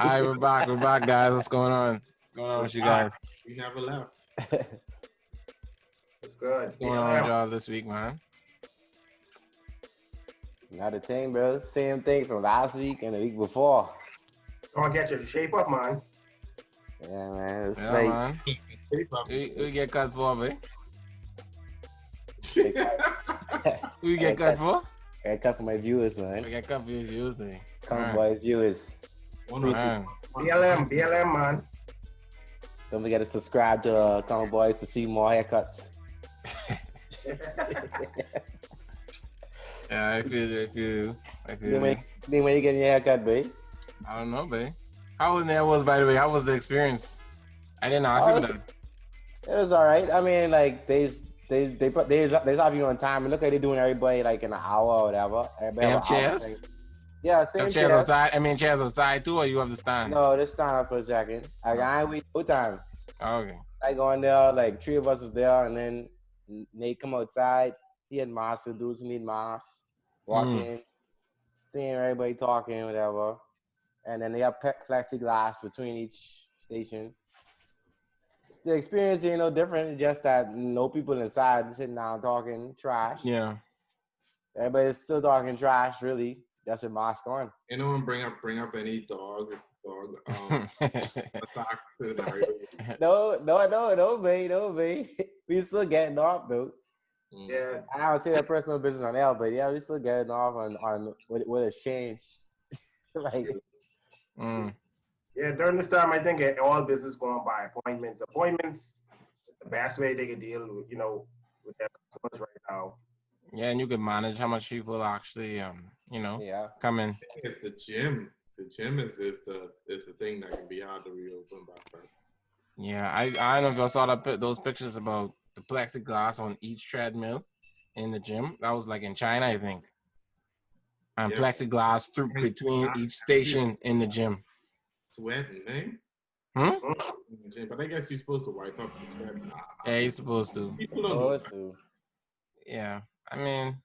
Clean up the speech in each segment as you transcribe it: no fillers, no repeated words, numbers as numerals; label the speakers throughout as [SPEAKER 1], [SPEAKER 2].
[SPEAKER 1] All right, we're back. We're back, guys. What's going on? What's going on with you guys?
[SPEAKER 2] We never left.
[SPEAKER 3] It's good.
[SPEAKER 1] What's going on with y'all this week, man?
[SPEAKER 4] Not a thing, bro. Same thing from last week and the week before.
[SPEAKER 3] Gonna get your shape up, man.
[SPEAKER 4] Yeah, man. It's
[SPEAKER 1] Yeah,
[SPEAKER 4] like
[SPEAKER 1] man. We get cut for, babe. We get cut for?
[SPEAKER 4] I cut for my viewers, man.
[SPEAKER 1] We get cut for your views, eh?
[SPEAKER 4] Come boys, viewers.
[SPEAKER 1] Man.
[SPEAKER 3] BLM, man.
[SPEAKER 4] Don't forget to subscribe to Come Boys to see more haircuts.
[SPEAKER 1] Yeah, I feel you.
[SPEAKER 4] Then when you getting your haircut, babe?
[SPEAKER 1] I don't know, babe. How was by the way? How was the experience? I didn't ask you that.
[SPEAKER 4] It was all right. I mean, like they have you on time. And look like they're doing everybody like in an hour or whatever.
[SPEAKER 1] They have chairs?
[SPEAKER 4] Yeah, same
[SPEAKER 1] Have chairs outside? I mean, chairs outside too, or you have to stand?
[SPEAKER 4] No, just stand up for a second. I ain't wait no time.
[SPEAKER 1] Okay.
[SPEAKER 4] I go in there, like 3 of us was there, and then Nate come outside. He had masks, the dudes who need masks. Walk in, seeing everybody talking, whatever. And then they have plexiglass between each station. The experience ain't no different, just that no people inside sitting down talking trash.
[SPEAKER 1] Yeah.
[SPEAKER 4] Everybody's still talking trash, really. That's your mask on.
[SPEAKER 2] Anyone bring up any dog attack scenario?
[SPEAKER 4] No, babe. We still getting off, though.
[SPEAKER 3] Yeah.
[SPEAKER 4] I don't say that personal business on air, but yeah, we still getting off on what has changed. Like,
[SPEAKER 3] Yeah, during this time, I think all business going by appointments. Appointments is the best way they can deal with, with their customers right now.
[SPEAKER 1] Yeah, and you can manage how much people actually, come in.
[SPEAKER 2] It's the gym. The gym is the thing that can be hard to reopen back.
[SPEAKER 1] Yeah, I don't know if y'all saw those pictures about the plexiglass on each treadmill in the gym. That was like in China, I think. And plexiglass through between each station in the gym.
[SPEAKER 2] Sweating, man. But I guess you're supposed to wipe up the sweat.
[SPEAKER 1] Yeah, you're supposed to.
[SPEAKER 2] People don't know.
[SPEAKER 1] Yeah, I mean,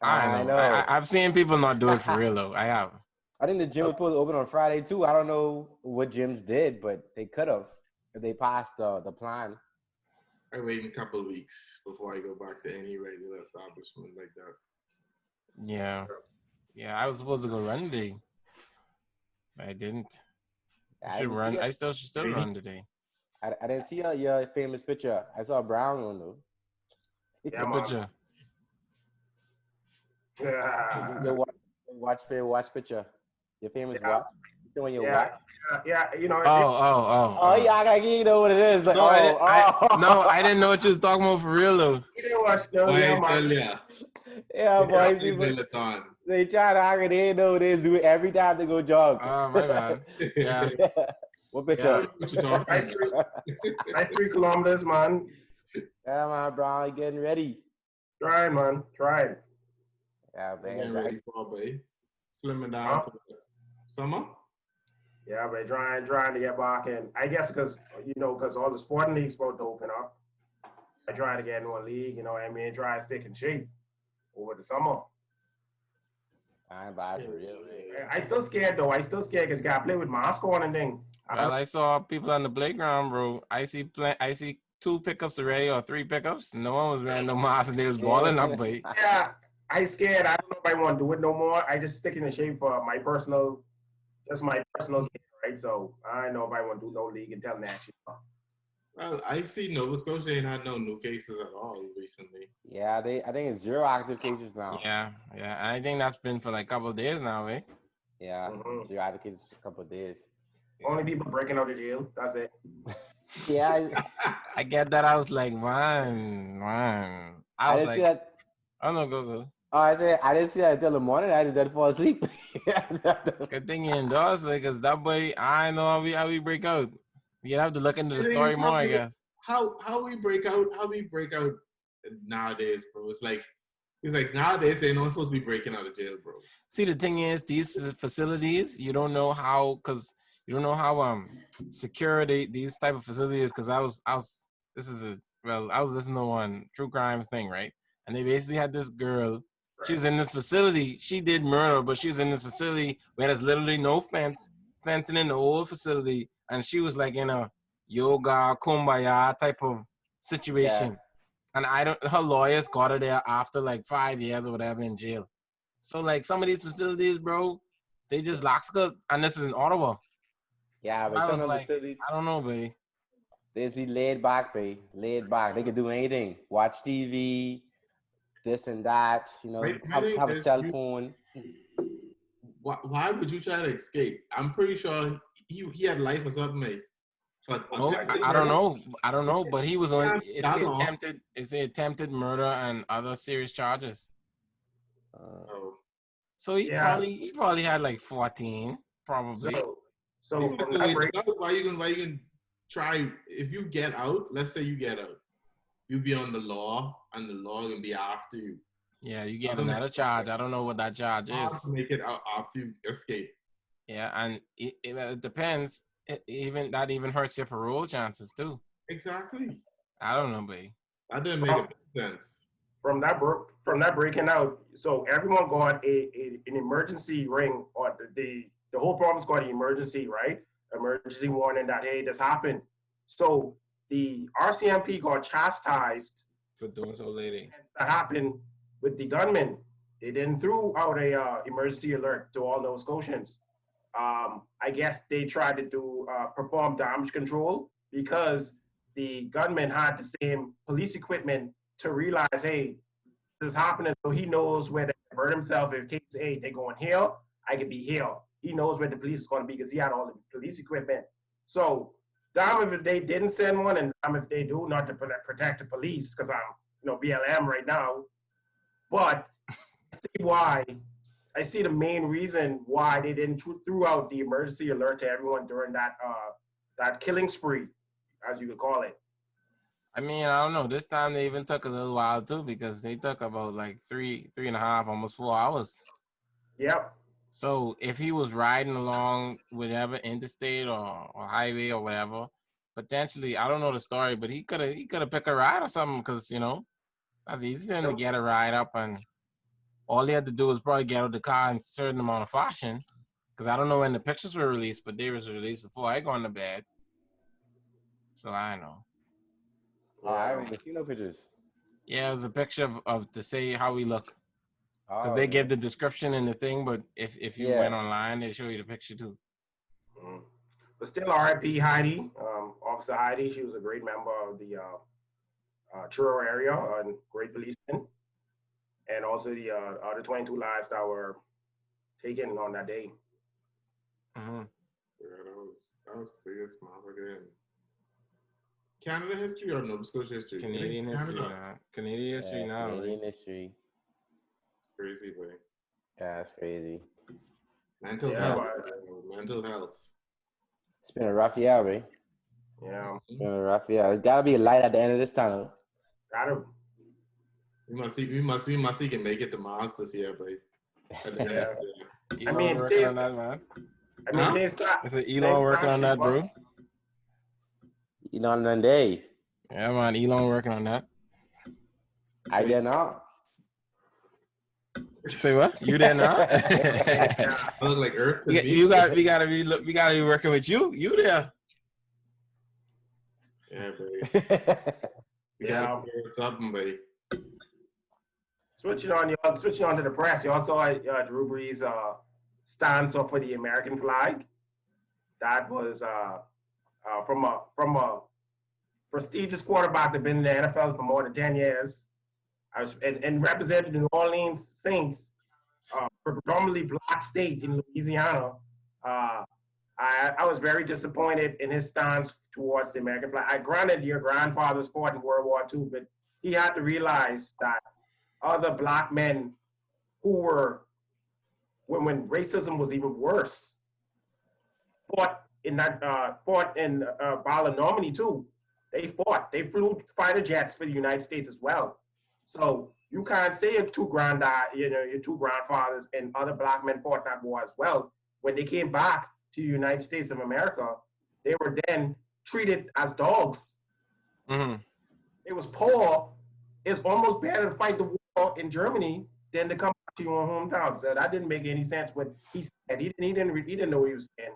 [SPEAKER 1] I know.
[SPEAKER 4] know.
[SPEAKER 1] I've seen people not do it for real though. I have.
[SPEAKER 4] I think the gym was supposed to open on Friday too. I don't know what gyms did, but they could have if they passed the plan.
[SPEAKER 2] I wait a couple of weeks before I go back to any regular establishment like that.
[SPEAKER 1] Yeah. I was supposed to go run today, but I didn't. I should still run today.
[SPEAKER 4] I didn't see your famous picture. I saw a brown one though.
[SPEAKER 3] Yeah,
[SPEAKER 1] What picture?
[SPEAKER 3] Yeah.
[SPEAKER 4] Your watch picture. Your famous watch. Showing your watch.
[SPEAKER 3] Yeah,
[SPEAKER 4] Oh yeah, I gotta get you know what it is. Like,
[SPEAKER 1] I didn't know what you was talking about for real though.
[SPEAKER 3] You didn't watch no,
[SPEAKER 4] Yeah, boys, people. They try to act, they didn't know they do it every time they go jog.
[SPEAKER 1] Oh my bad. Yeah.
[SPEAKER 4] What picture?
[SPEAKER 3] Nice 3 kilometers, man.
[SPEAKER 4] Yeah, man, Brown, getting ready.
[SPEAKER 3] Try, man. Try.
[SPEAKER 4] Yeah,
[SPEAKER 2] Getting
[SPEAKER 4] man.
[SPEAKER 2] ready for babe. Slimming down for the summer.
[SPEAKER 3] Yeah, but trying to get back in. I guess because all the sporting leagues about to open up. I try to get in one league, try to stick in shape over the summer.
[SPEAKER 4] I ain't bad for real, man.
[SPEAKER 3] I still scared though. because you gotta play with mask on and thing.
[SPEAKER 1] Well, I saw people on the playground, bro. I see 2 pickups already or 3 pickups. No one was wearing no mask and they was balling up, but
[SPEAKER 3] yeah, I scared. I don't know if I want to do it no more. I just stick in shape for my personal game, right? So I don't know if I want to do no league until next year.
[SPEAKER 2] Well, I see Nova Scotia ain't had no new cases at all recently.
[SPEAKER 4] Yeah, I think it's 0 active cases now.
[SPEAKER 1] yeah. And I think that's been for like a couple of days now, eh?
[SPEAKER 4] Yeah, 0 active cases for a couple of days.
[SPEAKER 3] Only people breaking out of jail. That's it.
[SPEAKER 4] Yeah,
[SPEAKER 1] I get that. I was like, man. I
[SPEAKER 4] didn't see that.
[SPEAKER 1] Oh no, go.
[SPEAKER 4] Oh, I didn't see that until the morning. I did fall asleep.
[SPEAKER 1] Good thing you endorsed me, because that boy, I know how we break out. You have to look into the story more, I guess.
[SPEAKER 2] How we break out nowadays, bro. It's like nowadays they're not supposed to be breaking out of jail, bro.
[SPEAKER 1] See, the thing is, these facilities, you don't know how secure these type of facilities. Because I was listening to one true crimes thing, right? And they basically had this girl. She was in this facility. She did murder, but she was in this facility where there's literally no fence fencing in the old facility, and she was like in a yoga kumbaya type of situation. And her lawyers got her there after like 5 years or whatever in jail. So like some of these facilities, bro, they just lock skirt, and this is in Ottawa.
[SPEAKER 4] Yeah,
[SPEAKER 1] So
[SPEAKER 4] but
[SPEAKER 1] I
[SPEAKER 4] some
[SPEAKER 1] was
[SPEAKER 4] of the
[SPEAKER 1] like,
[SPEAKER 4] facilities,
[SPEAKER 1] I don't know, babe.
[SPEAKER 4] they just be laid back, babe. Laid back. They can do anything. Watch TV, this and that. You know, have a cell phone.
[SPEAKER 2] Why would you try to escape? I'm pretty sure he had life or something, mate.
[SPEAKER 1] No, I don't know. I don't know, but he was on. It's the attempted murder and other serious charges. So he probably had like 14, probably.
[SPEAKER 3] So from that break,
[SPEAKER 2] why you gonna try? If you get out, let's say you get out, you be on the law, and the law gonna be after you.
[SPEAKER 1] Yeah, you get another charge. I don't know what that charge is.
[SPEAKER 2] To make it out after you escape.
[SPEAKER 1] Yeah, and it depends. Even hurts your parole chances too.
[SPEAKER 2] Exactly.
[SPEAKER 1] I don't know, babe.
[SPEAKER 2] That didn't make sense.
[SPEAKER 3] From that breaking out, so everyone got an emergency ring, or the whole province got an emergency, right? Emergency warning that, hey, this happened. So the RCMP got chastised
[SPEAKER 1] for doing so late.
[SPEAKER 3] That happened with the gunmen. They didn't throw out a emergency alert to all Nova Scotians. I guess they tried to perform damage control because the gunman had the same police equipment to realize, hey, this is happening, so he knows where to divert himself. In case, hey, they're going here, I can be here. He knows where the police is going to be because he had all the police equipment. So, damn if they didn't send one, and damn if they do, not to protect the police, because I'm, BLM right now. But I see why. I see the main reason why they didn't throw out the emergency alert to everyone during that killing spree, as you could call it.
[SPEAKER 1] I mean, I don't know. This time they even took a little while too, because they took about like three and a half, almost 4 hours.
[SPEAKER 3] Yep.
[SPEAKER 1] So if he was riding along whatever interstate or highway or whatever, potentially, I don't know the story, but he could have picked a ride or something, because that's easy to get a ride up, and all he had to do was probably get out of the car in a certain amount of fashion, because I don't know when the pictures were released, but they was released before I gone to bed. So I know.
[SPEAKER 4] I haven't even seen no pictures.
[SPEAKER 1] Yeah, it was a picture of to say how we look. Because they give the description in the thing, but if you went online, they show you the picture too.
[SPEAKER 3] Mm-hmm. But still, R.I.P. Heidi, Officer Heidi. She was a great member of the Truro area and great policeman. And also the other 22 lives that were taken on that day.
[SPEAKER 1] Mm-hmm.
[SPEAKER 2] Yeah, that was the biggest motherfucker in Canada history or Nova Scotia history?
[SPEAKER 1] Canadian history now. Canadian history now.
[SPEAKER 4] Canadian history.
[SPEAKER 2] Crazy, boy.
[SPEAKER 4] Yeah, that's crazy.
[SPEAKER 2] Mental health.
[SPEAKER 4] It's been a rough year, right?
[SPEAKER 3] Yeah.
[SPEAKER 4] It's been a rough year. There's gotta be a light at the end of this tunnel.
[SPEAKER 3] Gotta.
[SPEAKER 2] We must can make it to Mars this year, but
[SPEAKER 3] yeah.
[SPEAKER 1] I mean, working on that, man.
[SPEAKER 3] I mean,
[SPEAKER 1] I said Elon working on that, bro.
[SPEAKER 4] Elon one day.
[SPEAKER 1] Yeah, man. Elon working on that.
[SPEAKER 4] I did not.
[SPEAKER 1] Say what? You did not?
[SPEAKER 2] I look like Earth.
[SPEAKER 1] We gotta be working with you. You there?
[SPEAKER 2] Yeah, baby.
[SPEAKER 3] Yeah.
[SPEAKER 2] What's up, buddy?
[SPEAKER 3] Switching on to the press. You all saw Drew Brees' stance up for the American flag. That was from a prestigious quarterback that's been in the NFL for more than 10 years. I was and represented the New Orleans Saints, predominantly black states in Louisiana. I was very disappointed in his stance towards the American flag. Granted, your grandfathers fought in World War II, but he had to realize that other black men who were, when racism was even worse, fought in Battle of Normandy too. They flew fighter jets for the United States as well. So you can't say your two grandfathers and other black men fought that war as well. When they came back to the United States of America, they were then treated as dogs.
[SPEAKER 1] Mm-hmm.
[SPEAKER 3] It was poor. It's almost better to fight the war in Germany than to come back to your hometown. So that didn't make any sense. What he said, he didn't know what he was saying.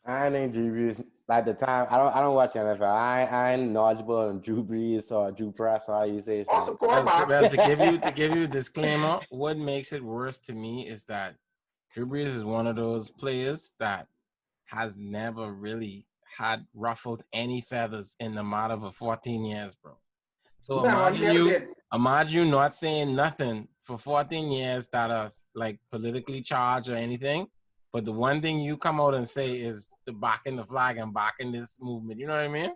[SPEAKER 4] I ain't Drew Brees at the time. I don't watch NFL. I ain't knowledgeable on Drew Brees or Drew Press or how you say
[SPEAKER 3] Also
[SPEAKER 4] something.
[SPEAKER 3] quarterback.
[SPEAKER 1] Well, to give you a disclaimer, what makes it worse to me is that Drew Brees is one of those players that has never really had ruffled any feathers in the matter of 14 years, bro. So
[SPEAKER 3] Never, he never did.
[SPEAKER 1] imagine you not saying nothing for 14 years that are like politically charged or anything. But the one thing you come out and say is to backing the flag and backing this movement. You know what I mean?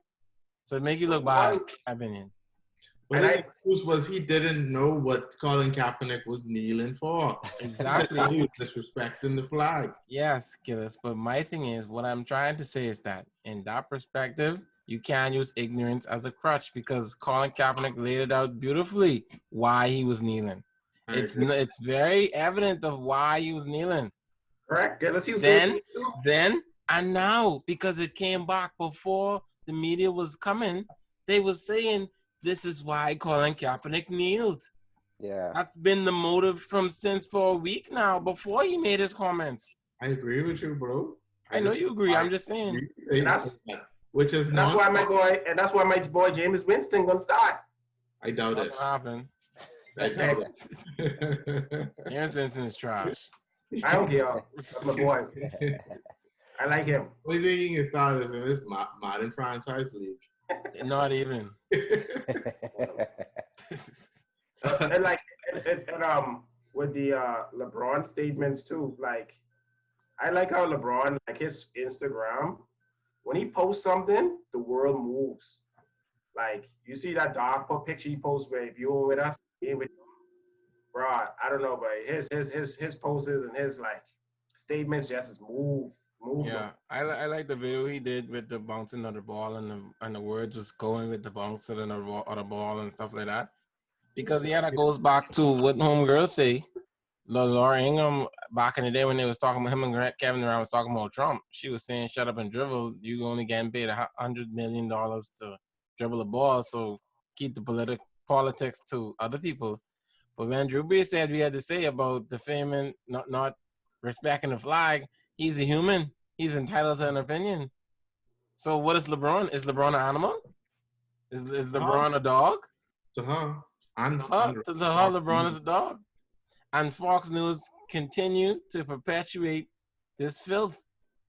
[SPEAKER 1] So it make you look bad, in my opinion.
[SPEAKER 2] But his excuse was he didn't know what Colin Kaepernick was kneeling for.
[SPEAKER 1] Exactly.
[SPEAKER 2] He was disrespecting the flag.
[SPEAKER 1] Yes, Gillis. But my thing is, what I'm trying to say is that in that perspective, you can't use ignorance as a crutch because Colin Kaepernick laid it out beautifully why he was kneeling. It's very evident of why he was kneeling.
[SPEAKER 3] Correct. Let's use
[SPEAKER 1] then and now, because it came back before the media was coming, they were saying this is why Colin Kaepernick kneeled.
[SPEAKER 4] Yeah.
[SPEAKER 1] That's been the motive for a week now before he made his comments.
[SPEAKER 2] I agree with you, bro.
[SPEAKER 1] I know you agree. I'm just saying.
[SPEAKER 3] That's why my boy James Winston gonna start.
[SPEAKER 2] I doubt it.
[SPEAKER 1] Happen.
[SPEAKER 2] I doubt it.
[SPEAKER 1] James Winston is trash.
[SPEAKER 3] I don't care. That's my boy. I like him.
[SPEAKER 2] Only thing he can start is in this modern franchise league.
[SPEAKER 1] Not even.
[SPEAKER 3] and with the LeBron statements too, like I like how LeBron, like his Instagram, when he posts something, the world moves. Like you see that dog picture he posts where if you were with us, bro, I don't know, but his posts and his like statements just move.
[SPEAKER 1] Yeah, I like the video he did with the bouncing of the ball and the words was going with the bouncing of the ball and stuff like that. Because that goes back to what homegirls say. Laura Ingham, back in the day when they was talking about him and Kevin Durant was talking about Trump, she was saying, "Shut up and dribble. You only getting paid $100 million to dribble a ball, so keep the politics to other people." But when Drew Brees said we had to say about defaming, not respecting the flag, he's a human. He's entitled to an opinion. So what is LeBron? Is LeBron an animal? Is LeBron a dog?
[SPEAKER 2] To her.
[SPEAKER 1] LeBron is a dog. And Fox News continue to perpetuate this filth.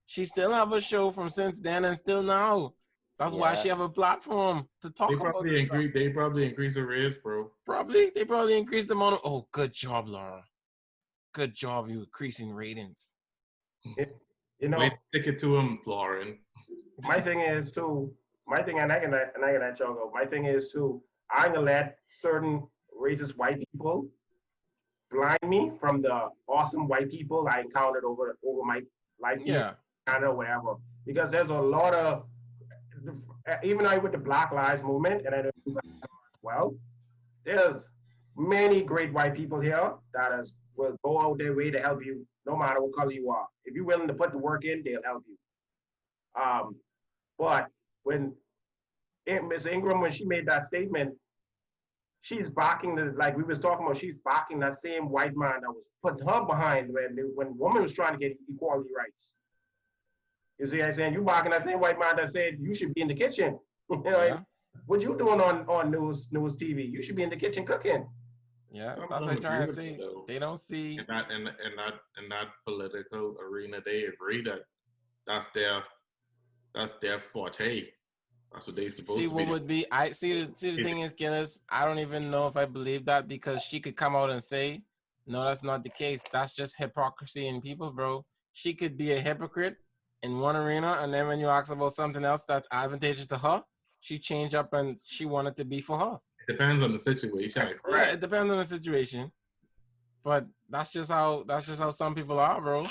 [SPEAKER 1] She still have a show from since then and still now. That's why she have a platform to talk about this.
[SPEAKER 2] They probably increase the raise, bro.
[SPEAKER 1] They probably increase the amount of. Oh, good job, Laura. Good job, you increasing ratings.
[SPEAKER 3] You know,
[SPEAKER 2] stick it to him, Lauren.
[SPEAKER 3] My thing is too. My thing, and I can let y'all go. My thing is too. I'm gonna let certain racist white people blind me from the awesome white people I encountered over my life.
[SPEAKER 1] Yeah.
[SPEAKER 3] Canada, wherever. Because there's a lot of, even with the Black Lives Movement, and I know you guys as well, there's many great white people here that will go out their way to help you, no matter what color you are. If you're willing to put the work in, they'll help you. But when Ms. Ingram, when she made that statement, she's backing like we was talking about, she's backing that same white man that was putting her behind when woman was trying to get equality rights. You see what I'm saying? You backing that same white man that said you should be in the kitchen. You know, what you doing on news TV? You should be in the kitchen cooking.
[SPEAKER 1] Yeah, that's what I'm trying to say. They don't see
[SPEAKER 2] in that political arena. They agree that that's their forte. That's what they supposed to be.
[SPEAKER 1] See what would be. I see. The thing is, Gillis, I don't even know if I believe that because she could come out and say, "No, that's not the case. That's just hypocrisy in people, bro." She could be a hypocrite in one arena, and then when you ask about something else that's advantageous to her, she changed up and she wanted to be for her.
[SPEAKER 2] It depends on the situation.
[SPEAKER 1] Yeah, it depends on the situation. But that's just how some people are, bro.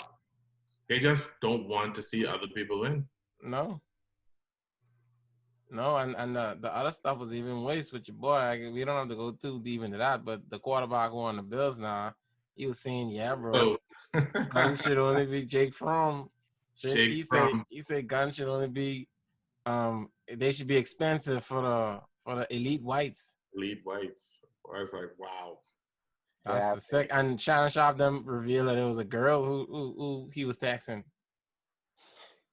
[SPEAKER 2] They just don't want to see other people win.
[SPEAKER 1] No, and the other stuff was even worse with your boy. We don't have to go too deep into that, but the quarterback on the Bills now, he was saying, "Yeah, bro, guns should only be Jake Fromm." He said guns should only be, they should be expensive for the elite whites.
[SPEAKER 2] Elite whites. I was like, wow.
[SPEAKER 1] That's the sick. And Shannon Sharp them revealed that it was a girl who he was texting.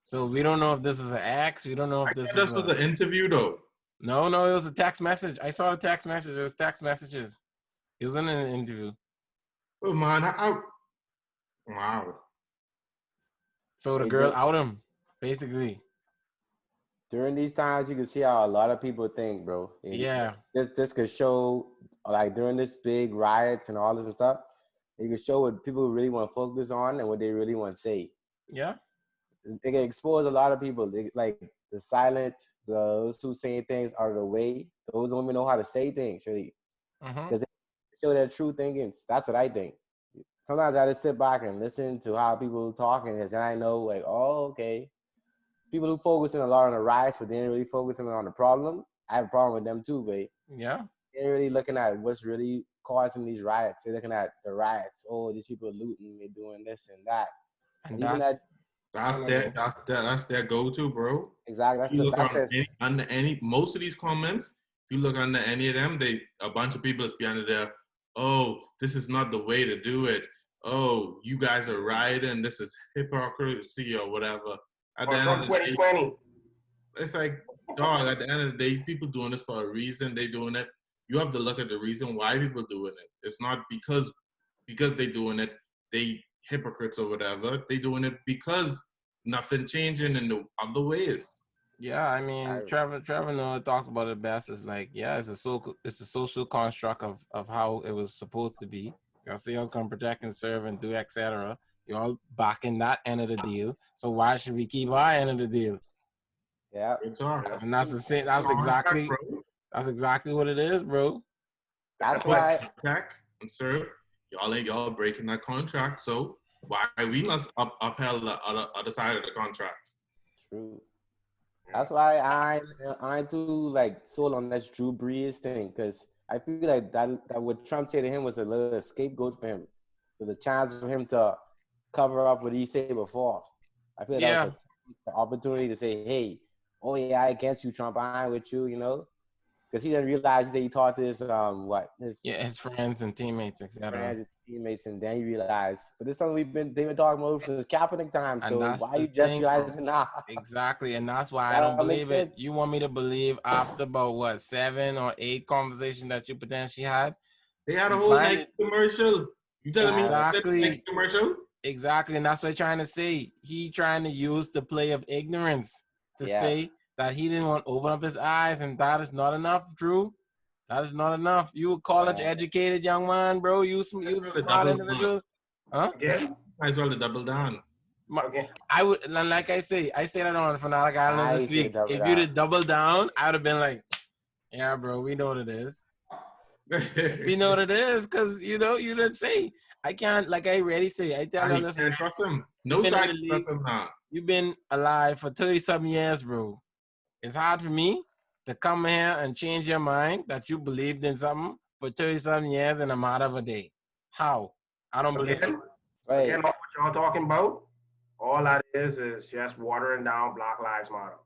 [SPEAKER 1] So we don't know if this is an act. We don't know if this is
[SPEAKER 2] was an interview though.
[SPEAKER 1] No, it was a text message. I saw the text message. It was text messages. It was in an interview.
[SPEAKER 2] Oh man, wow.
[SPEAKER 1] So the girl out him, basically.
[SPEAKER 4] During these times, you can see how a lot of people think, bro. And
[SPEAKER 1] Yeah.
[SPEAKER 4] This could show, like during this big riots and all this and stuff, it could show what people really want to focus on and what they really want to say.
[SPEAKER 1] Yeah.
[SPEAKER 4] It can expose a lot of people. Like the silent, those who saying things out of the way. Those don't even know how to say things, really. Because they show their true thinkings. That's what I think. Sometimes I just sit back and listen to how people talking, and I know, like, oh, okay. People who focusing a lot on the riots, but they ain't really focusing on the problem. I have a problem with them too, but
[SPEAKER 1] yeah,
[SPEAKER 4] they're really looking at what's really causing these riots. They're looking at the riots. Oh, these people are looting, they're doing this and that.
[SPEAKER 1] And
[SPEAKER 2] that's their go-to, bro.
[SPEAKER 4] Exactly.
[SPEAKER 2] Most of these comments, if you look under any of them, a bunch of people is behind there. Oh, this is not the way to do it. Oh, you guys are rioting. This is hypocrisy or whatever. At the end of the 2020. Day, it's like, dog, at the end of the day, people doing this for a reason. They doing it. You have to look at the reason why people doing it. It's not because they doing it, they hypocrites or whatever. They doing it because nothing changing in the other ways.
[SPEAKER 1] Yeah, I mean, Trevor Noah talks about it best. It's like, yeah, it's a social construct of how it was supposed to be. Y'all say I was gonna protect and serve and do etc. Y'all backing that end of the deal. So why should we keep our end of the deal?
[SPEAKER 4] Yeah.
[SPEAKER 1] And that's the same. That's exactly what it is, bro.
[SPEAKER 4] That's why
[SPEAKER 2] protect and serve. Y'all breaking that contract. So why we must upheld the other side of the contract?
[SPEAKER 4] True. That's why I too like sold on this Drew Brees thing, because I feel like that what Trump said to him was a little scapegoat for him. There's a chance for him to cover up what he said before. I feel like that was an opportunity to say, hey, oh yeah, I against you, Trump. I ain't with you, you know? Because he didn't realize that he taught his
[SPEAKER 1] his friends and teammates, etc.
[SPEAKER 4] And then he realized. But this is something they've been talking about since Kaepernick time.
[SPEAKER 1] And
[SPEAKER 4] so why you just realizing now?
[SPEAKER 1] Exactly, and that's why I don't believe it. You want me to believe after about 7 or 8 conversations that you potentially had?
[SPEAKER 2] They had a whole Nike commercial. You telling me Nike commercial?
[SPEAKER 1] Exactly, and that's what I'm trying to say. He trying to use the play of ignorance to say that he didn't want to open up his eyes, and that is not enough, Drew. That is not enough. You a college-educated young man, bro. You a smart individual. Huh?
[SPEAKER 2] Again? Might as well double down.
[SPEAKER 1] I would, like I say that on Fanatic Islands this week. If you'd have doubled down, I would have been like, yeah, bro, we know what it is. We know what it is, because, you didn't say. I can't, like I already say. I tell you, listen.
[SPEAKER 2] Can't trust him. No side trust him now.
[SPEAKER 1] You've been alive for 30-something years, bro. It's hard for me to come here and change your mind that you believed in something for 30-something years in a matter of a day. How? I don't believe it.
[SPEAKER 3] Again, what y'all talking about, all that is just watering down Black Lives Matter.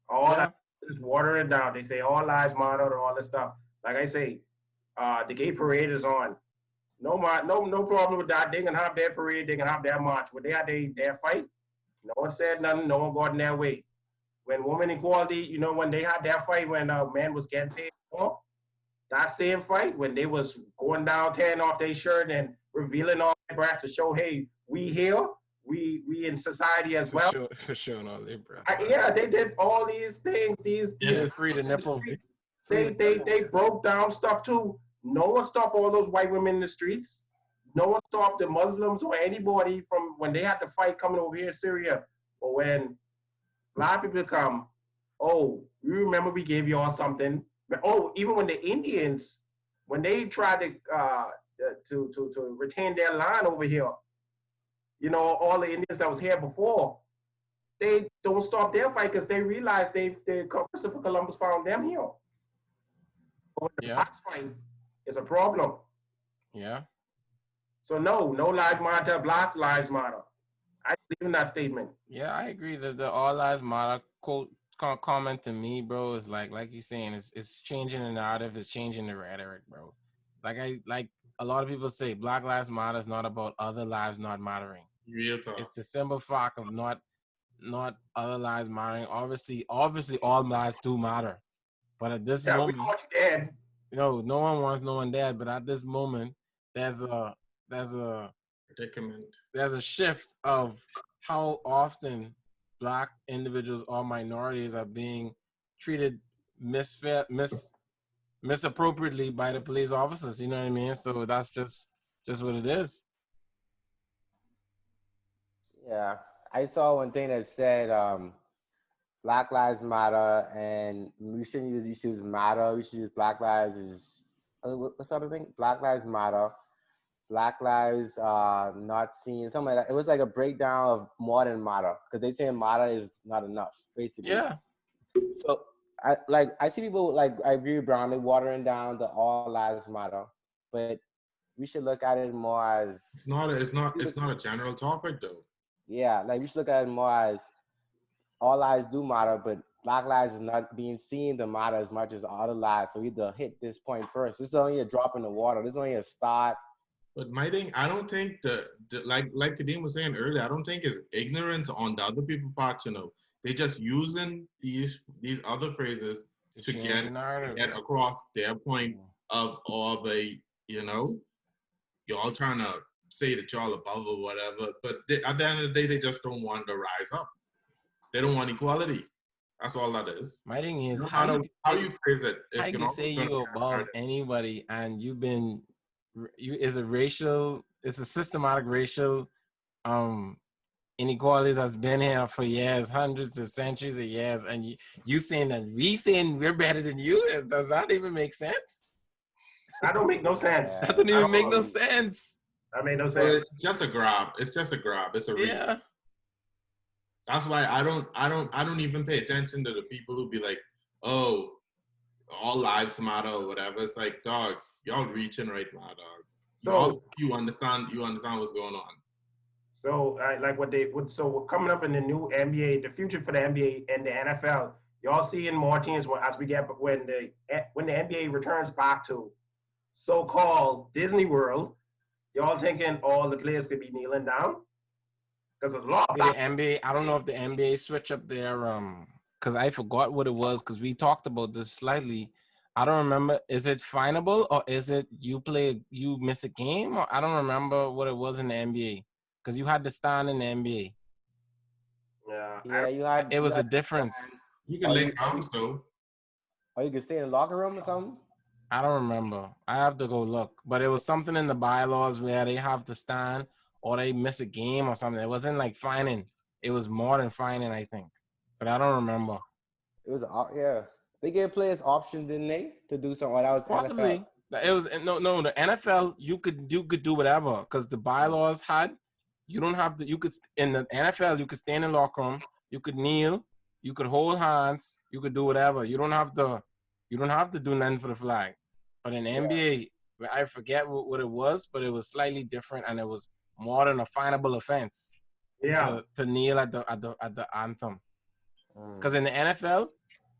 [SPEAKER 3] All that is watering down. They say all lives matter and all this stuff. Like I say, the gay parade is on. No problem with that. They can have their parade. They can have their march. When they had their fight, no one said nothing. No one got in their way. When women equality, when they had their fight, when a man was getting paid for, that same fight, when they was going down, tearing off their shirt and revealing all their breasts to show, hey, we here, we in society as well.
[SPEAKER 1] For showing all their breasts.
[SPEAKER 3] They did all these things. These
[SPEAKER 1] free to nipple.
[SPEAKER 3] They broke down stuff too. No one stopped all those white women in the streets. No one stopped the Muslims or anybody from when they had to fight coming over here in Syria. But when Black people come, oh, you remember we gave you all something. But even when the Indians, when they tried to retain their land over here, all the Indians that was here before, they don't stop their fight because they realized Christopher Columbus found them here. But when the Blacks fight, it's a problem.
[SPEAKER 1] Yeah.
[SPEAKER 3] So no lives matter, Black lives matter. I believe in that statement.
[SPEAKER 1] Yeah, I agree that the all lives matter quote comment to me, bro, is like you're saying, it's changing the narrative, it's changing the rhetoric, bro. Like a lot of people say, Black Lives Matter is not about other lives not mattering.
[SPEAKER 2] Real talk.
[SPEAKER 1] It's the simple fact of not not other lives mattering. Obviously, all lives do matter. But at this
[SPEAKER 3] We
[SPEAKER 1] moment,
[SPEAKER 3] don't want you dead.
[SPEAKER 1] no one wants no one dead. But at this moment, there's a
[SPEAKER 2] predicament.
[SPEAKER 1] there's a shift of how often Black individuals or minorities are being treated misappropriately by the police officers. You know what I mean? So that's just what it is.
[SPEAKER 4] Yeah, I saw one thing that said Black Lives Matter, and we shouldn't use issues matter. We should use Black Lives is what's the other thing? Black Lives Matter. Black Lives not seen, something like that. It was like a breakdown of more than matter, because they say matter is not enough, basically.
[SPEAKER 1] Yeah.
[SPEAKER 4] So I see people like, I agree with Brown, they watering down the all lives matter, but we should look at it more as
[SPEAKER 2] It's not a general topic though.
[SPEAKER 4] Yeah, like we should look at it more as all lives do matter, but Black lives is not being seen to matter as much as other lives. So we have to hit this point first. This is only a drop in the water. This is only a start.
[SPEAKER 2] But my thing, I don't think like Kadeem was saying earlier, I don't think it's ignorance on the other people's part. They're just using these other phrases to get across their point of a y'all trying to say that y'all above or whatever. But at the end of the day, they just don't want to rise up. They don't want equality. That's all that is.
[SPEAKER 1] My thing is,
[SPEAKER 2] how you phrase it.
[SPEAKER 1] How you say you above anybody and you've been it's a systematic racial inequality that's been here for years, hundreds of centuries of years, and you saying that we're better than you? Does that even make sense?
[SPEAKER 3] That don't make no sense.
[SPEAKER 1] That doesn't even make no sense.
[SPEAKER 3] That made no sense.
[SPEAKER 2] Well, it's just a grab. It's a read.
[SPEAKER 1] Yeah.
[SPEAKER 2] That's why I don't even pay attention to the people who be like, oh, all lives matter or whatever. It's like, dog, y'all reaching right now, dog. So you understand what's going on.
[SPEAKER 3] So so coming up in the new NBA, the future for the NBA and the NFL, y'all seeing more teams as we get when the NBA returns back to so-called Disney World. Y'all thinking all the players could be kneeling down? Because there's a lot of
[SPEAKER 1] the NBA. I don't know if the NBA switch up their because I forgot what it was, because we talked about this slightly. I don't remember. Is it finable, or is it you miss a game? Or I don't remember what it was in the NBA, because you had to stand in the NBA.
[SPEAKER 3] Yeah,
[SPEAKER 4] you had.
[SPEAKER 1] It was a difference.
[SPEAKER 2] You can link arms though.
[SPEAKER 4] Or you can stay in the locker room or something.
[SPEAKER 1] I don't remember. I have to go look. But it was something in the bylaws where they have to stand or they miss a game or something. It wasn't like fining. It was more than fining, I think. But I don't remember.
[SPEAKER 4] It was They gave players options, didn't they, to do something? That was
[SPEAKER 1] possibly.
[SPEAKER 4] NFL.
[SPEAKER 1] It was no. The NFL, you could do whatever, because the bylaws had. You don't have to. You could in the NFL, you could stand in the locker room. You could kneel. You could hold hands. You could do whatever. You don't have to. You don't have to do nothing for the flag. But in NBA, I forget what it was, but it was slightly different, and it was more than a finable offense.
[SPEAKER 3] Yeah.
[SPEAKER 1] To kneel at the anthem. Because in the NFL,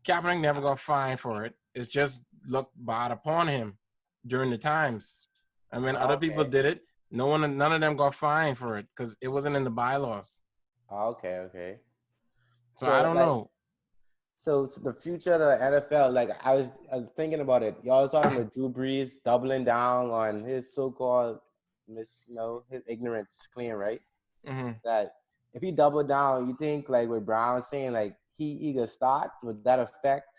[SPEAKER 1] Kaepernick never got fined for it. It's just looked bad upon him during the times. And when other people did it, none of them got fined for it because it wasn't in the bylaws.
[SPEAKER 4] Okay.
[SPEAKER 1] So I don't know.
[SPEAKER 4] So the future of the NFL, like I was thinking about it. Y'all was talking about Drew Brees doubling down on his so-called his ignorance claim, right?
[SPEAKER 1] Mm-hmm.
[SPEAKER 4] That if he doubled down, you think like what Brown saying, like he could start, would that affect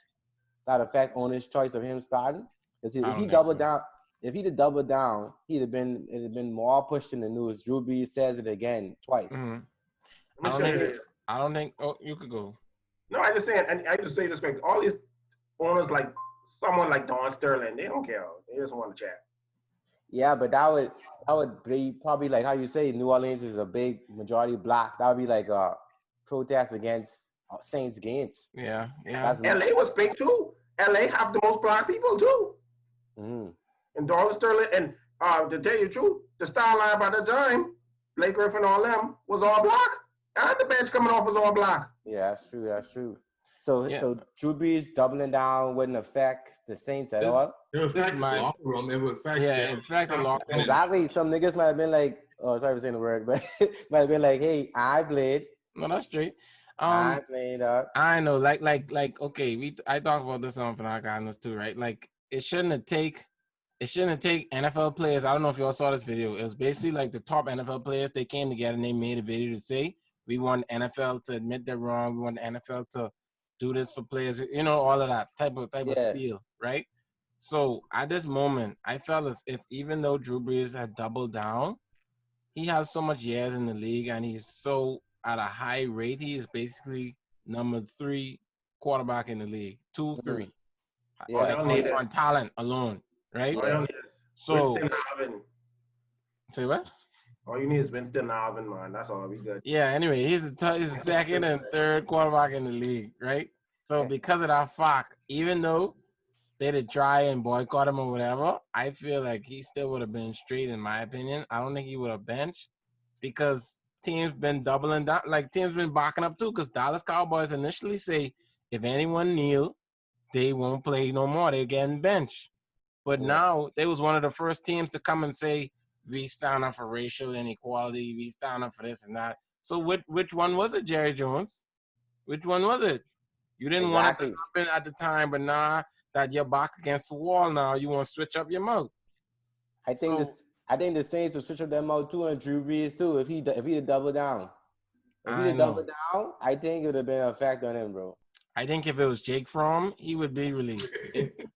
[SPEAKER 4] owner's choice of him starting? Because if he doubled down, if he'd have doubled down, it'd have been more pushed in the news. Drew Brees says it again twice.
[SPEAKER 1] Mm-hmm. I don't think. Oh, you could go.
[SPEAKER 3] No, I just saying, and I just say this quick. All these owners, like someone like Don Sterling, they don't care. They just want to chat.
[SPEAKER 4] Yeah, but that would be probably like how you say New Orleans is a big majority black. That would be like a protest against Saints games.
[SPEAKER 1] Yeah.
[SPEAKER 3] LA was big too. LA have the most black people too.
[SPEAKER 4] Mm-hmm.
[SPEAKER 3] And Don Sterling, and to tell you the truth, the star line by the time, Blake Griffin, all them was all black. And the bench coming off was all black.
[SPEAKER 4] Yeah, that's true. So Drew Brees doubling down wouldn't affect the Saints at all?
[SPEAKER 2] It would affect the locker room. It would affect
[SPEAKER 1] the locker room.
[SPEAKER 4] Exactly. Some niggas might have been like, oh, sorry for saying the word, but might have been like, hey, I played.
[SPEAKER 1] No, that's straight.
[SPEAKER 4] I played up.
[SPEAKER 1] I know, like. Okay, I talk about this on Fanatics too, right? Like, it shouldn't have take NFL players. I don't know if y'all saw this video. It was basically like the top NFL players. They came together and they made a video to say we want NFL to admit they're wrong. We want the NFL to do this for players. You know, all of that type of spiel, right? So at this moment, I felt as if even though Drew Brees had doubled down, he has so much years in the league and he's so at a high rate. He is basically number 3 quarterback in the league. 2, 3.
[SPEAKER 4] Yeah.
[SPEAKER 1] On talent alone, right?
[SPEAKER 3] Yeah.
[SPEAKER 1] So
[SPEAKER 3] Winston Alvin.
[SPEAKER 1] Say what?
[SPEAKER 3] All you need is Winston Alvin, man. That's all. We good.
[SPEAKER 1] Yeah. Anyway, he's a second and third quarterback in the league, right? So because of that fact, even though they'd try and boycott him or whatever, I feel like he still would have been straight, in my opinion. I don't think he would have benched because teams been doubling down, like teams been backing up too. Because Dallas Cowboys initially say if anyone kneel, they won't play no more. They're getting benched. But now they was one of the first teams to come and say we stand up for racial inequality. We stand up for this and that. So which one was it, Jerry Jones? Which one was it? You didn't want it to happen at the time, but now that you're back against the wall now, you want to switch up your mouth.
[SPEAKER 4] I think the Saints will switch up their mouth too, and Drew Brees too. If he'd double down, I think it would have been an effect on him, bro.
[SPEAKER 1] I think if it was Jake Fromm, he would be released.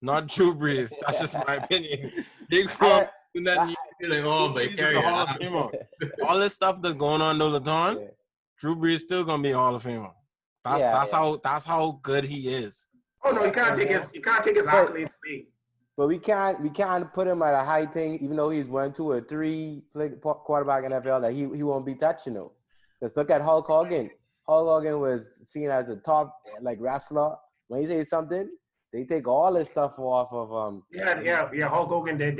[SPEAKER 1] Not Drew Brees. That's just my opinion. Jake Fromm. All this stuff that's going on, Nolaton, Drew Brees still gonna be a Hall of Famer. That's how good he is.
[SPEAKER 3] Oh no, you can't take his accolades.
[SPEAKER 4] But we can't put him at a high thing, even though he's 1, 2, or 3 quarterback in NFL that he won't be touching them. Let's look at Hulk Hogan. Hulk Hogan was seen as the top wrestler. When he says something, they take all this stuff off of
[SPEAKER 3] Yeah. Hulk Hogan, they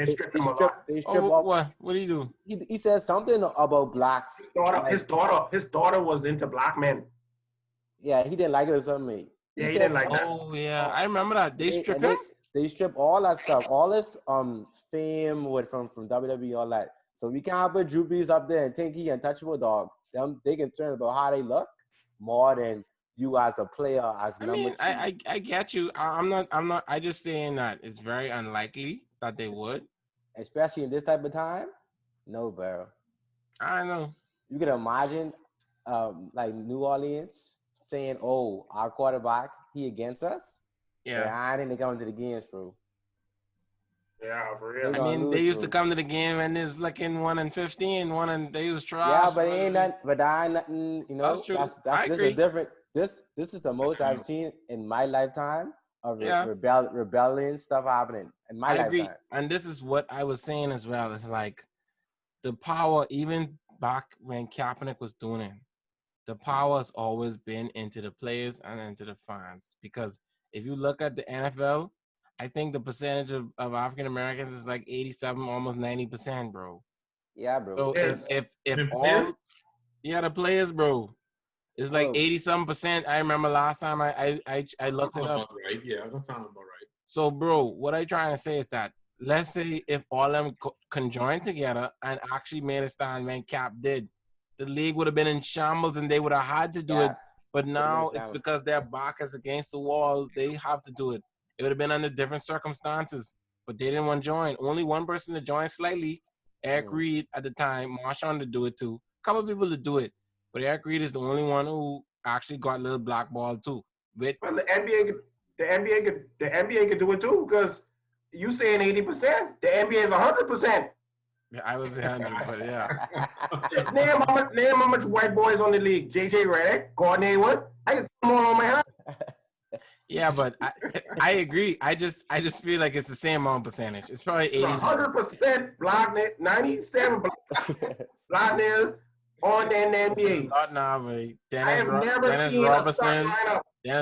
[SPEAKER 3] strip him of
[SPEAKER 1] They strip off. What do you
[SPEAKER 4] do? He said something about blacks.
[SPEAKER 3] His daughter was into black men.
[SPEAKER 4] Yeah, he didn't like it or something.
[SPEAKER 3] He didn't like that.
[SPEAKER 1] Oh yeah, I remember that. They stripped him.
[SPEAKER 4] They strip all that stuff, all this fame from WWE, all that. So we can't put Drew Brees up there and think he untouchable, dog. They concerned about how they look more than you as a player, as number 2.
[SPEAKER 1] I get you. I'm not. I just saying that it's very unlikely that they would,
[SPEAKER 4] especially in this type of time. No, bro.
[SPEAKER 1] I know.
[SPEAKER 4] You can imagine, like New Orleans saying, "Oh, our quarterback, he against us." Yeah, I think they coming to the games, bro.
[SPEAKER 3] Yeah, for real.
[SPEAKER 1] I mean, they used to come to the game and there's like in 1-15, and they was trash.
[SPEAKER 4] Yeah, but ain't that. But I ain't nothing. You know,
[SPEAKER 1] that's true.
[SPEAKER 4] This is different. This is the most I've seen in my lifetime of rebellion stuff happening in my lifetime. Agree.
[SPEAKER 1] And this is what I was saying as well. It's like the power, even back when Kaepernick was doing it, the power has always been into the players and into the fans. Because if you look at the NFL, I think the percentage of African Americans is like 87, almost 90%, bro.
[SPEAKER 4] Yeah, bro.
[SPEAKER 1] So if all the players, bro, it's like 80-some%. I remember last time I looked it up.
[SPEAKER 2] Right. Yeah, that sounds about right.
[SPEAKER 1] So, bro, what I'm trying to say is that let's say if all of them conjoined together and actually made a stand when Cap did, the league would have been in shambles and they would have had to do it. But now it's because their back is against the wall. They have to do it. It would have been under different circumstances, but they didn't want to join. Only one person to join slightly, Eric Reed at the time, Marshawn to do it too. A couple of people to do it, but Eric Reed is the only one who actually got a little blackball too.
[SPEAKER 3] Well, the NBA could do it too because you saying 80%, the NBA is 100%.
[SPEAKER 1] Yeah, I was 100, but yeah.
[SPEAKER 3] name how much white boys on the league. JJ Redick, Gordon Hayward. I can come on my hand.
[SPEAKER 1] Yeah, but I agree. I just feel like it's the same amount percentage. It's probably 80.
[SPEAKER 3] 100% black, 97 black nails on the NBA.
[SPEAKER 1] Not now, but Dennis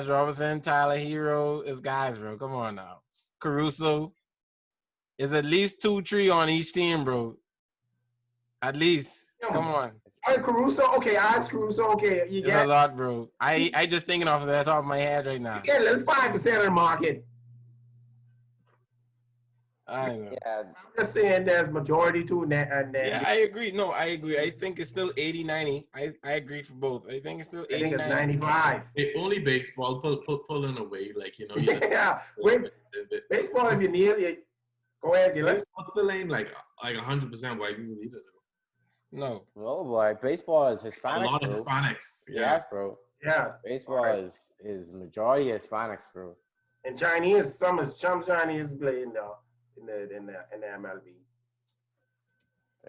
[SPEAKER 1] Robinson, Tyler Hero is guys, bro. Come on now. Caruso. Is at least 2-3 on each team, bro. At least. Come on.
[SPEAKER 3] Caruso, okay, Alex Caruso, okay. You
[SPEAKER 1] get a lot, bro. I just thinking off of the top of my head right now.
[SPEAKER 3] You get a little 5% of the market.
[SPEAKER 1] I know.
[SPEAKER 4] Yeah,
[SPEAKER 3] I'm just saying there's majority to that. And then
[SPEAKER 1] Yeah, I agree. No, I agree. I think it's still 80-90. I agree for both. I think it's still
[SPEAKER 3] I think it's
[SPEAKER 1] 80-90.
[SPEAKER 3] 95.
[SPEAKER 2] Only baseball pulling away, like, you know.
[SPEAKER 3] Yeah. Wait, baseball, if you need it, go ahead, Gillis.
[SPEAKER 2] Baseball still ain't like 100% white people either.
[SPEAKER 1] No.
[SPEAKER 4] no boy, baseball is
[SPEAKER 2] A
[SPEAKER 4] Hispanic,
[SPEAKER 2] lot of
[SPEAKER 4] bro.
[SPEAKER 2] Hispanics.
[SPEAKER 4] Yeah, bro.
[SPEAKER 3] Yeah.
[SPEAKER 4] Baseball
[SPEAKER 3] Right.
[SPEAKER 4] is majority Hispanics, bro.
[SPEAKER 3] And Chinese, some Chinese play in the MLB.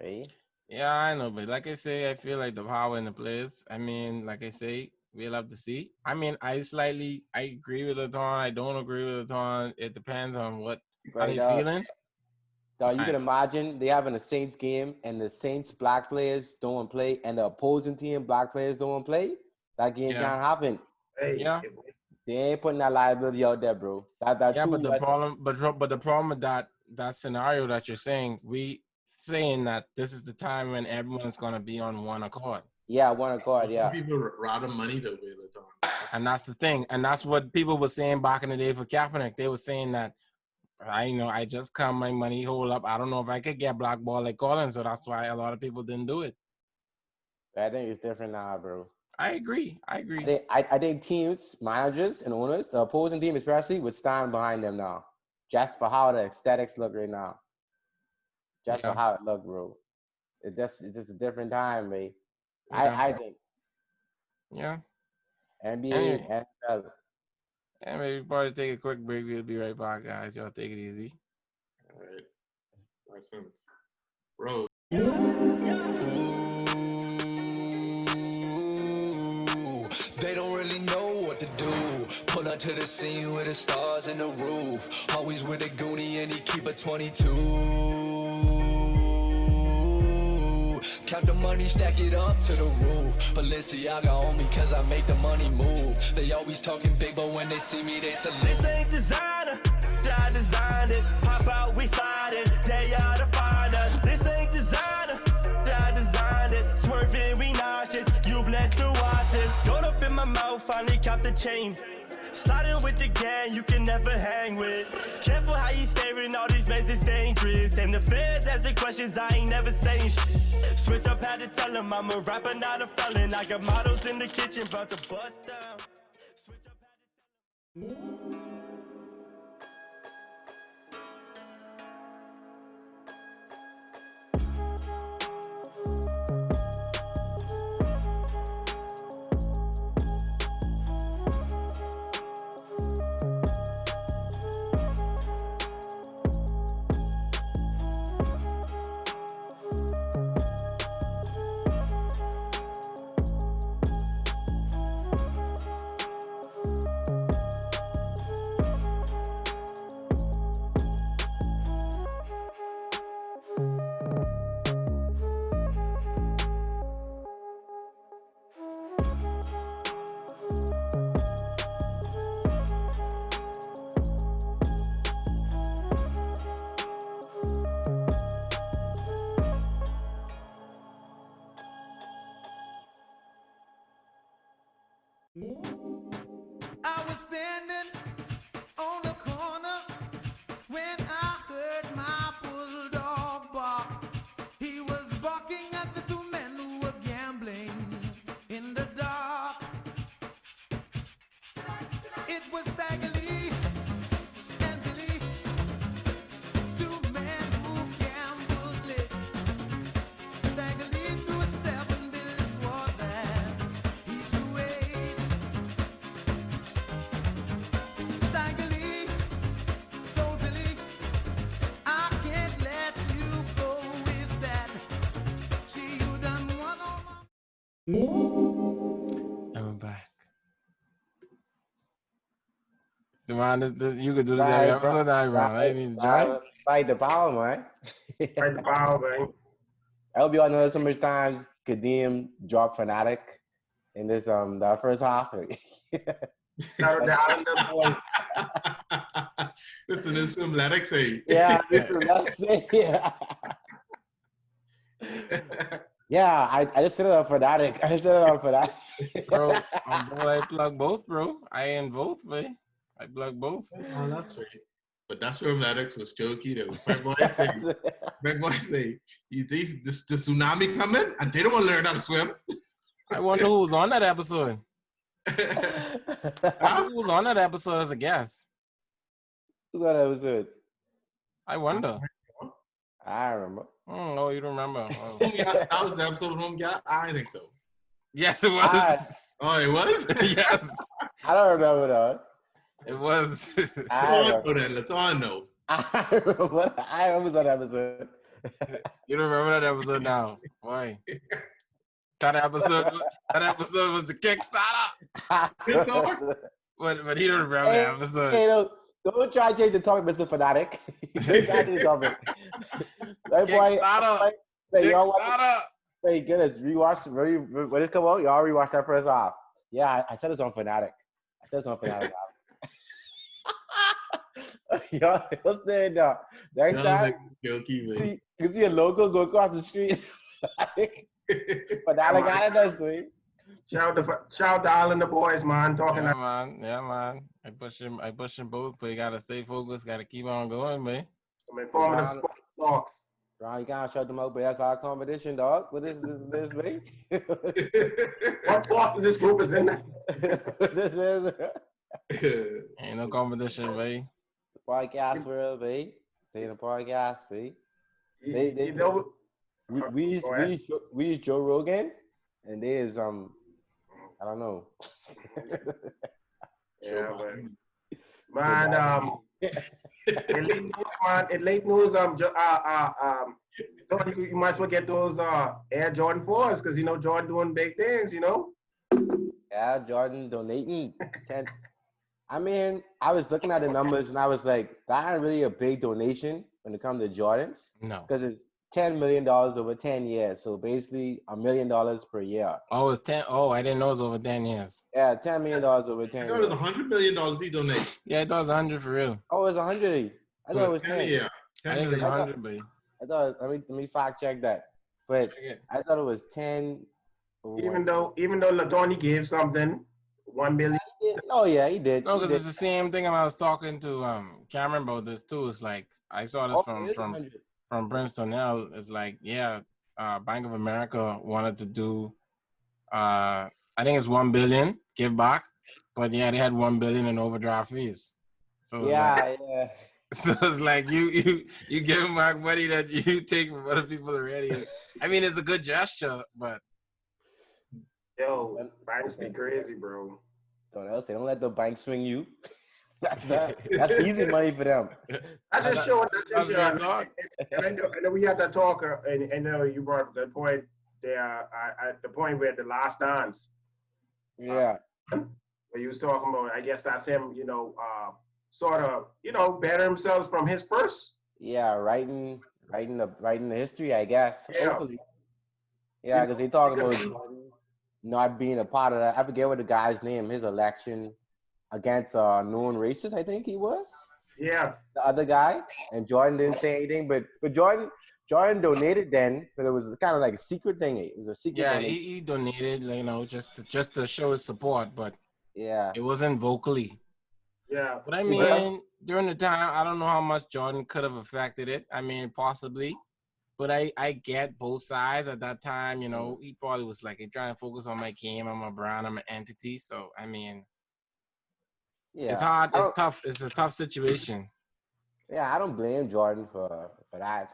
[SPEAKER 4] Right?
[SPEAKER 1] Yeah, I know, but like I say, I feel like the power in the players. I mean, like I say, we'll have to see. I mean, I agree with Laton. I don't agree with Laton. It depends on how they feeling.
[SPEAKER 4] Dog, you can imagine they having a Saints game and the Saints black players don't play and the opposing team black players don't play. That game can't happen.
[SPEAKER 3] Hey,
[SPEAKER 1] Yeah.
[SPEAKER 4] They ain't putting that liability out there, bro. That
[SPEAKER 1] Yeah,
[SPEAKER 4] too,
[SPEAKER 1] but the problem with that scenario that you're saying, saying that this is the time when everyone's gonna be on one accord.
[SPEAKER 4] Yeah, one accord. Yeah.
[SPEAKER 2] People rather money to win it on.
[SPEAKER 1] And that's the thing, and that's what people were saying back in the day for Kaepernick. They were saying that I just come my money hold up. I don't know if I could get blackballed like Colin, so that's why a lot of people didn't do it.
[SPEAKER 4] I think it's different now, bro.
[SPEAKER 1] I agree.
[SPEAKER 4] I think teams, managers, and owners, the opposing team especially, would stand behind them now, just for how the aesthetics look right now. Just for how it look, bro. It's just a different time, man.
[SPEAKER 1] Yeah.
[SPEAKER 4] I think.
[SPEAKER 1] Yeah.
[SPEAKER 4] NBA, NFL.
[SPEAKER 1] And maybe probably take a quick break. We'll be right back, guys. Y'all take it easy.
[SPEAKER 2] All right. Listen, bro.
[SPEAKER 5] They don't really know what to do. Pull up to the scene with the stars in the roof. Always with a goonie and he keep a 22. Count the money, stack it up to the roof. Balenciaga on me cause I make the money move. They always talking big, but when they see me, they salute. This ain't designer, I designed it. Pop out, we sliding, they are the finest. This ain't designer, I designed it. Swerving, we nauseous, you blessed to watch this. Gold up in my mouth, finally cop the chain. Sliding with the gang, you can never hang with. Careful how you staring, all these men is dangerous. And the feds ask the questions, I ain't never saying shit. Switch up, had to tell them I'm a rapper, not a felon. I got models in the kitchen, about to bust down. Switch up, had to tell them.
[SPEAKER 6] I was standing on the corner when I heard my bulldog bark. He was barking at the two men who were gambling in the dark. It was Stagger Lee and Billy, two men who gambled lit. Stagger Lee threw a 7, Billy swore that he threw 8. Stagger Lee told Billy, I can't let you go with that. See, you done won all my...
[SPEAKER 1] And we're back. Devon, you could do this every episode. I need to join.
[SPEAKER 4] Fight the power, man.
[SPEAKER 3] Fight the power, man.
[SPEAKER 4] I hope y'all know so much times Kadeem dropped Fanatic in this that first half.
[SPEAKER 3] Shout out to Islander boy.
[SPEAKER 2] Listen, this film lyrics say.
[SPEAKER 4] Yeah, that's it. Yeah. Yeah, I just set it up for that.
[SPEAKER 1] Bro, I plug both, bro. I in both, man. I plug both.
[SPEAKER 2] Oh, that's right. but that swim fanatics was jokey though. My boy say, the tsunami coming and they don't want to learn how to swim.
[SPEAKER 1] I wonder who was on that episode. Who was on that episode as a guest?
[SPEAKER 4] Who's on that episode?
[SPEAKER 1] I wonder.
[SPEAKER 4] I remember.
[SPEAKER 1] Oh, you don't remember? Oh.
[SPEAKER 2] That was the episode with Home Guy? I think so.
[SPEAKER 1] Yes, it was.
[SPEAKER 2] Oh, it was?
[SPEAKER 1] Yes.
[SPEAKER 4] I don't remember that.
[SPEAKER 1] It was.
[SPEAKER 4] I
[SPEAKER 2] Let's all know.
[SPEAKER 4] I was on that episode.
[SPEAKER 1] You don't remember that episode now? Why? That episode was the Kickstarter. But he don't remember that episode.
[SPEAKER 4] Hey, don't try to change the topic, Mr. Fanatic. Don't try to change the topic. That boy,
[SPEAKER 1] Kickstarter.
[SPEAKER 4] Hey, goodness, rewatch. When it come out, y'all rewatch that first off. Yeah, I said it's on Fanatic. Y'all stay down. Next time, you see a local go across the street. But I got it this week.
[SPEAKER 3] Shout out to all and the boys, man.
[SPEAKER 1] Yeah, man. I push him both, but you gotta stay focused. Gotta keep on going, man.
[SPEAKER 3] I'm informing them talks.
[SPEAKER 4] Ron, you gotta shut them out, but that's our competition, dog. What is this me?
[SPEAKER 3] What part of this group is in there?
[SPEAKER 4] This is
[SPEAKER 1] Ain't no competition, man.
[SPEAKER 4] Podcast world, babe. Stay in the podcast, babe.
[SPEAKER 3] You know,
[SPEAKER 4] we use Joe Rogan, and there's I don't know.
[SPEAKER 3] Yeah, man. In late news, you might as well get those Air Jordan 4s because you know Jordan doing big things, you know.
[SPEAKER 4] Yeah, Jordan donating 10. I mean, I was looking at the numbers and I was like, that ain't really a big donation when it comes to Jordans.
[SPEAKER 1] No.
[SPEAKER 4] Because it's $10 million over 10 years. So basically $1 million per year.
[SPEAKER 1] Oh, it's 10. Oh, I didn't know it was over 10 years.
[SPEAKER 4] Yeah, $10 million over 10
[SPEAKER 2] I
[SPEAKER 4] years.
[SPEAKER 2] thought it was $100 million he donated.
[SPEAKER 1] Yeah, I thought it was 100 for real.
[SPEAKER 4] Oh, it's 100. I thought it was 10.
[SPEAKER 2] Yeah.
[SPEAKER 1] I think it's 100, but
[SPEAKER 4] I thought, let me fact check that. But I thought it was 10.
[SPEAKER 3] Even though Latoni gave something, 1 million.
[SPEAKER 4] Oh yeah, he did.
[SPEAKER 1] No, because it's the same thing. I was talking to Cameron about this too. It's like I saw this from Prince Donnell. It's like, yeah, Bank of America wanted to do I think it's 1 billion give back, but yeah, they had 1 billion in overdraft fees. So
[SPEAKER 4] yeah.
[SPEAKER 1] So it's like you give them back money that you take from other people already. I mean, it's a good gesture, but
[SPEAKER 3] yo, banks be crazy, bro.
[SPEAKER 4] Don't let the bank swing you. That's easy money for them.
[SPEAKER 3] I just showed. And I know we had that talk, and I know you brought up the point there at the point where the last dance.
[SPEAKER 4] Yeah.
[SPEAKER 3] Where you was talking about, I guess that's him, sort of, better himself from his first.
[SPEAKER 4] Yeah, writing the history, I guess.
[SPEAKER 3] Yeah.
[SPEAKER 4] Hopefully. Yeah, because they talk about not being a part of that. I forget what the guy's name, his election against a known racist, I think he was.
[SPEAKER 3] Yeah.
[SPEAKER 4] The other guy. And Jordan didn't say anything, but Jordan donated then, but it was kind of like a secret thing. It was a secret
[SPEAKER 1] yeah,
[SPEAKER 4] thing.
[SPEAKER 1] he donated, just to show his support, but
[SPEAKER 4] yeah,
[SPEAKER 1] it wasn't vocally.
[SPEAKER 3] Yeah.
[SPEAKER 1] But I mean, during the time, I don't know how much Jordan could have affected it. I mean, possibly. But I get both sides at that time, he probably was like, hey, trying to focus on my game, I'm a brand, I'm an entity. So, I mean,
[SPEAKER 4] yeah,
[SPEAKER 1] it's hard, it's tough. It's a tough situation.
[SPEAKER 4] Yeah, I don't blame Jordan for that.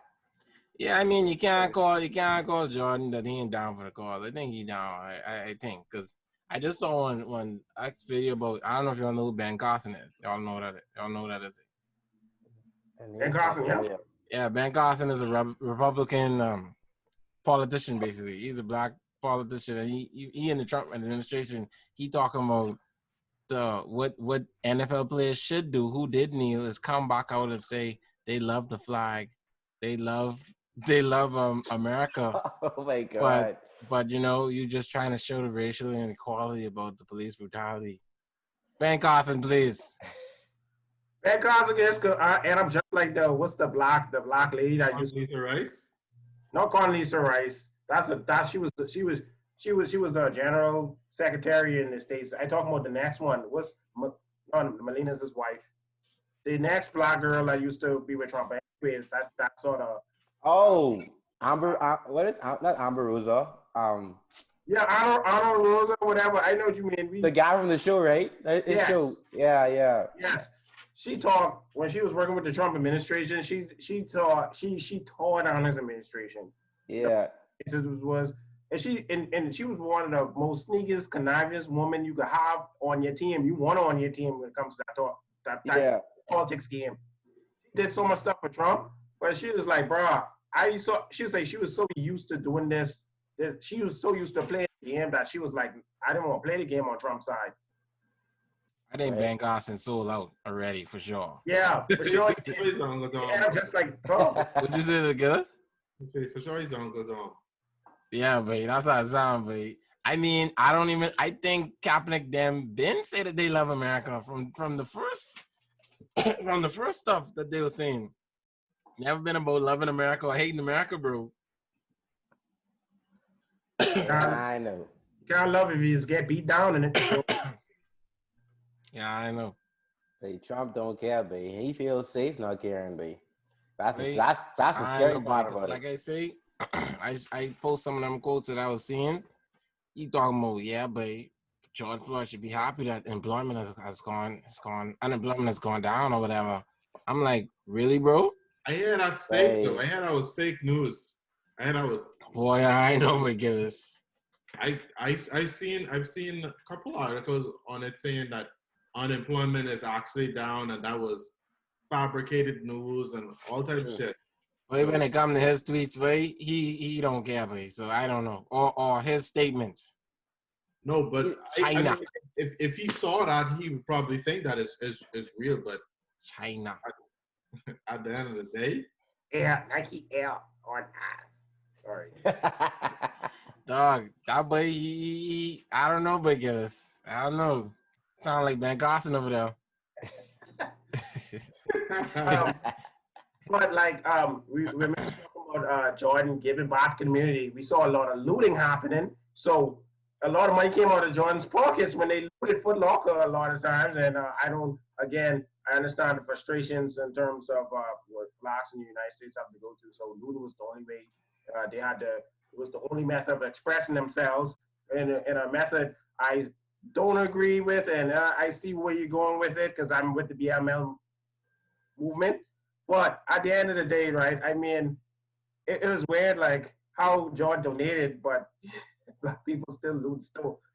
[SPEAKER 1] Yeah, I mean, you can't call Jordan that he ain't down for the cause. I think he down, I think, because I just saw one X video about, I don't know if y'all know who Ben Carson is. Y'all know that is it.
[SPEAKER 3] Ben Carson, yeah.
[SPEAKER 1] Yeah, Ben Carson is a Republican politician, basically. He's a black politician, and he in the Trump administration, he talking about what NFL players should do. Who did kneel is come back out and say they love the flag, they love America.
[SPEAKER 4] Oh my God!
[SPEAKER 1] But you just trying to show the racial inequality about the police brutality. Ben Carson, please.
[SPEAKER 3] Ben Carson gets good, and I'm just like what's the black lady that used
[SPEAKER 2] Condoleezza Rice?
[SPEAKER 3] No, Condoleezza Rice. She was the general secretary in the States. I talking about the next one. What's Melina's his wife? the next black girl that used to be with Trump. Anyways, that's that sort of.
[SPEAKER 4] Oh, Amber. What is not Amber Rosa?
[SPEAKER 3] Yeah, Arnold Rosa, whatever. I know what you mean.
[SPEAKER 4] The guy from the show, right? His
[SPEAKER 3] Yes.
[SPEAKER 4] show. Yeah.
[SPEAKER 3] Yes. She talked when she was working with the Trump administration. She tore down his administration.
[SPEAKER 4] Yeah.
[SPEAKER 3] It was and she was one of the most sneakiest, connivingest woman you could have on your team. You want her on your team when it comes to that type of politics game. She did so much stuff for Trump, but she was like, bro, she was like she was so used to doing this. She was so used to playing the game that she was like, I didn't want to play the game on Trump's side.
[SPEAKER 1] I think Ben Carson sold out already for sure.
[SPEAKER 3] Yeah, for sure. Yeah, just like, bro.
[SPEAKER 1] What'd you say to get us?
[SPEAKER 2] For sure he's on good on.
[SPEAKER 1] Yeah, babe. That's how it sounds, babe. I mean, I think Kaepernick them didn't say that they love America from the first from the first stuff that they were saying. Never been about loving America or hating America, bro.
[SPEAKER 4] I know.
[SPEAKER 3] Can't love if you just get beat down in it.
[SPEAKER 1] Yeah, I know.
[SPEAKER 4] Hey, Trump don't care, babe. He feels safe not caring, babe. That's
[SPEAKER 1] Babe,
[SPEAKER 4] a scary part about
[SPEAKER 1] like
[SPEAKER 4] it.
[SPEAKER 1] I say, I post some of them quotes that I was seeing. He talking about, yeah, but George Floyd should be happy that unemployment has gone down or whatever. I'm like, really, bro?
[SPEAKER 2] I hear that's fake though. I hear that was fake news. I heard that was.
[SPEAKER 1] Boy, I know we give this.
[SPEAKER 2] I've seen a couple articles on it saying that unemployment is actually down and that was fabricated news and all types of shit.
[SPEAKER 1] But when it comes to his tweets, way he don't care, boy. So I don't know, or his statements.
[SPEAKER 2] No, but
[SPEAKER 1] China.
[SPEAKER 2] If he saw that, he would probably think that is real. But
[SPEAKER 1] China.
[SPEAKER 2] At the end of the day,
[SPEAKER 3] Yeah, Nike Air on ass. Sorry.
[SPEAKER 1] Dog, that boy, I don't know, but Gillis. I don't know. Sound like Ben Carson over there.
[SPEAKER 3] But like we remember talking about Jordan giving back to the community. We saw a lot of looting happening. So a lot of money came out of Jordan's pockets when they looted Foot Locker a lot of times. And I understand the frustrations in terms of what blacks in the United States have to go through. So looting was the only way it was the only method of expressing themselves in a method I don't agree with. And I see where you're going with it because I'm with the BML movement. But at the end of the day, right, I mean, it was weird, like, how George donated, but black people still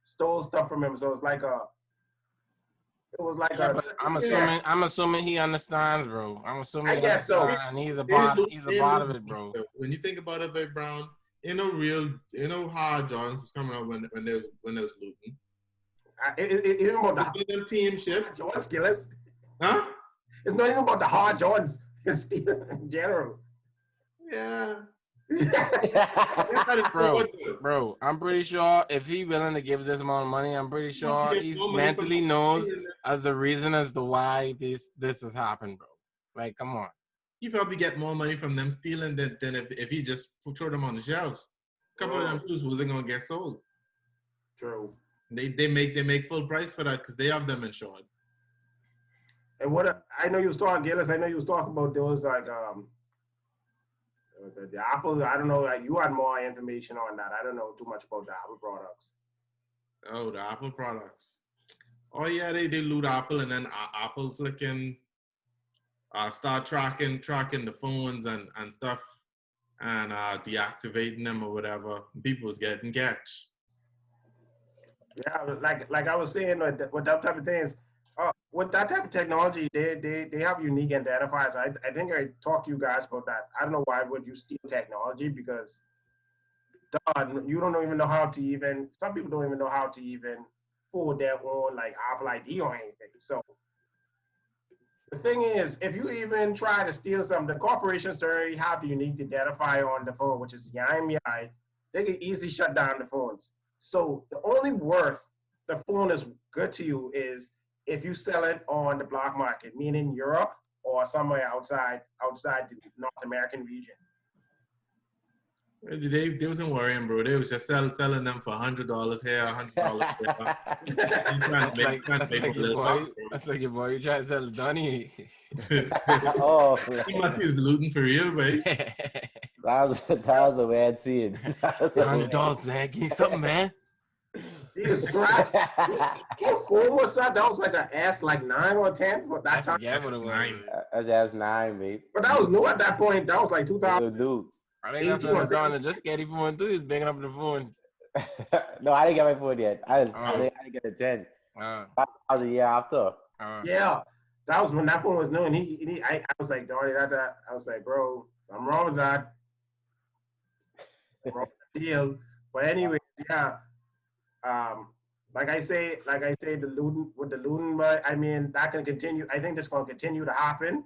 [SPEAKER 3] stole stuff from him. So it's like
[SPEAKER 1] I'm assuming he understands, bro. I'm assuming
[SPEAKER 3] I guess so.
[SPEAKER 1] And he's a part of it, bro.
[SPEAKER 2] When you think about it, Big Brown, how Jordan was coming up when they was looting.
[SPEAKER 3] It's even about
[SPEAKER 2] the team shit.
[SPEAKER 3] Jordan skillers.
[SPEAKER 2] Huh?
[SPEAKER 3] It's not even about the hard Jordans. It's stealing in general.
[SPEAKER 2] Yeah.
[SPEAKER 1] Bro, I'm pretty sure if he's willing to give this amount of money, I'm pretty sure he mentally knows as the reason as to why this has happened, bro. Like, come on.
[SPEAKER 2] He probably get more money from them stealing than if he just throw them on the shelves. A couple of them shoes wasn't gonna get sold.
[SPEAKER 3] True.
[SPEAKER 2] They make full price for that because they have them insured.
[SPEAKER 3] And I know you was talking, Gillis. I know you was talking about those like the Apple. I don't know. Like you had more information on that. I don't know too much about the Apple products.
[SPEAKER 2] Oh, the Apple products. Oh yeah, they loot Apple and then Apple flicking start tracking the phones and stuff and deactivating them or whatever. People was getting catch.
[SPEAKER 3] Yeah, like I was saying with that type of things. With that type of technology, they have unique identifiers. I think I talked to you guys about that. I don't know why would you steal technology because you don't even know how to even. Some people don't even know how to even forward their own like Apple ID or anything. So the thing is, if you even try to steal something, the corporations already have the unique identifier on the phone, which is YMEI. They can easily shut down the phones. So the only worth the phone is good to you is if you sell it on the black market, meaning Europe or somewhere outside the North American region.
[SPEAKER 2] They wasn't worrying, bro. They was just selling them for $100 here, $100 there.
[SPEAKER 1] That's like your boy. That's like your boy. You try to sell Donnie.
[SPEAKER 4] Oh,
[SPEAKER 2] He must is looting for real, babe.
[SPEAKER 4] that was a weird scene.
[SPEAKER 1] $100, man. Give me something, man.
[SPEAKER 3] He was scratched. What was that? That was like an S, like 9 or 10 for
[SPEAKER 1] I
[SPEAKER 3] that time.
[SPEAKER 1] forget what it was.
[SPEAKER 4] That's 9, mate.
[SPEAKER 3] But that was new at that point. That was like 2000.
[SPEAKER 4] Dude.
[SPEAKER 1] I think that's when Madonna just get his phone too. He's banging up the phone.
[SPEAKER 4] No, I didn't get my phone yet. I didn't get a 10.
[SPEAKER 1] Uh,
[SPEAKER 4] That was a year after.
[SPEAKER 3] Yeah, that was when that phone was new, and I was like, Donnie, that. I was like, bro, something wrong with that. Wrong with the deal. But anyway, yeah. Like I say, the looting, but I mean, that can continue. I think this going to continue to happen.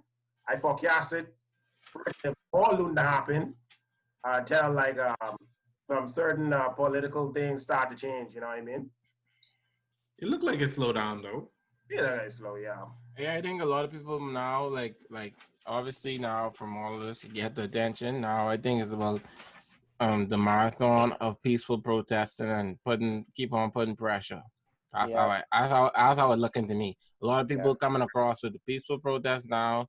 [SPEAKER 3] I forecast it for more looting to happen until like some certain political things start to change. You know what I mean?
[SPEAKER 2] It looked like it slowed down though.
[SPEAKER 3] Yeah, it's slow. Yeah.
[SPEAKER 1] Yeah, I think a lot of people now, like obviously now from all of this, get the attention. Now I think it's about the marathon of peaceful protesting and keep on putting pressure. That's how it looking to me. A lot of people coming across with the peaceful protest now.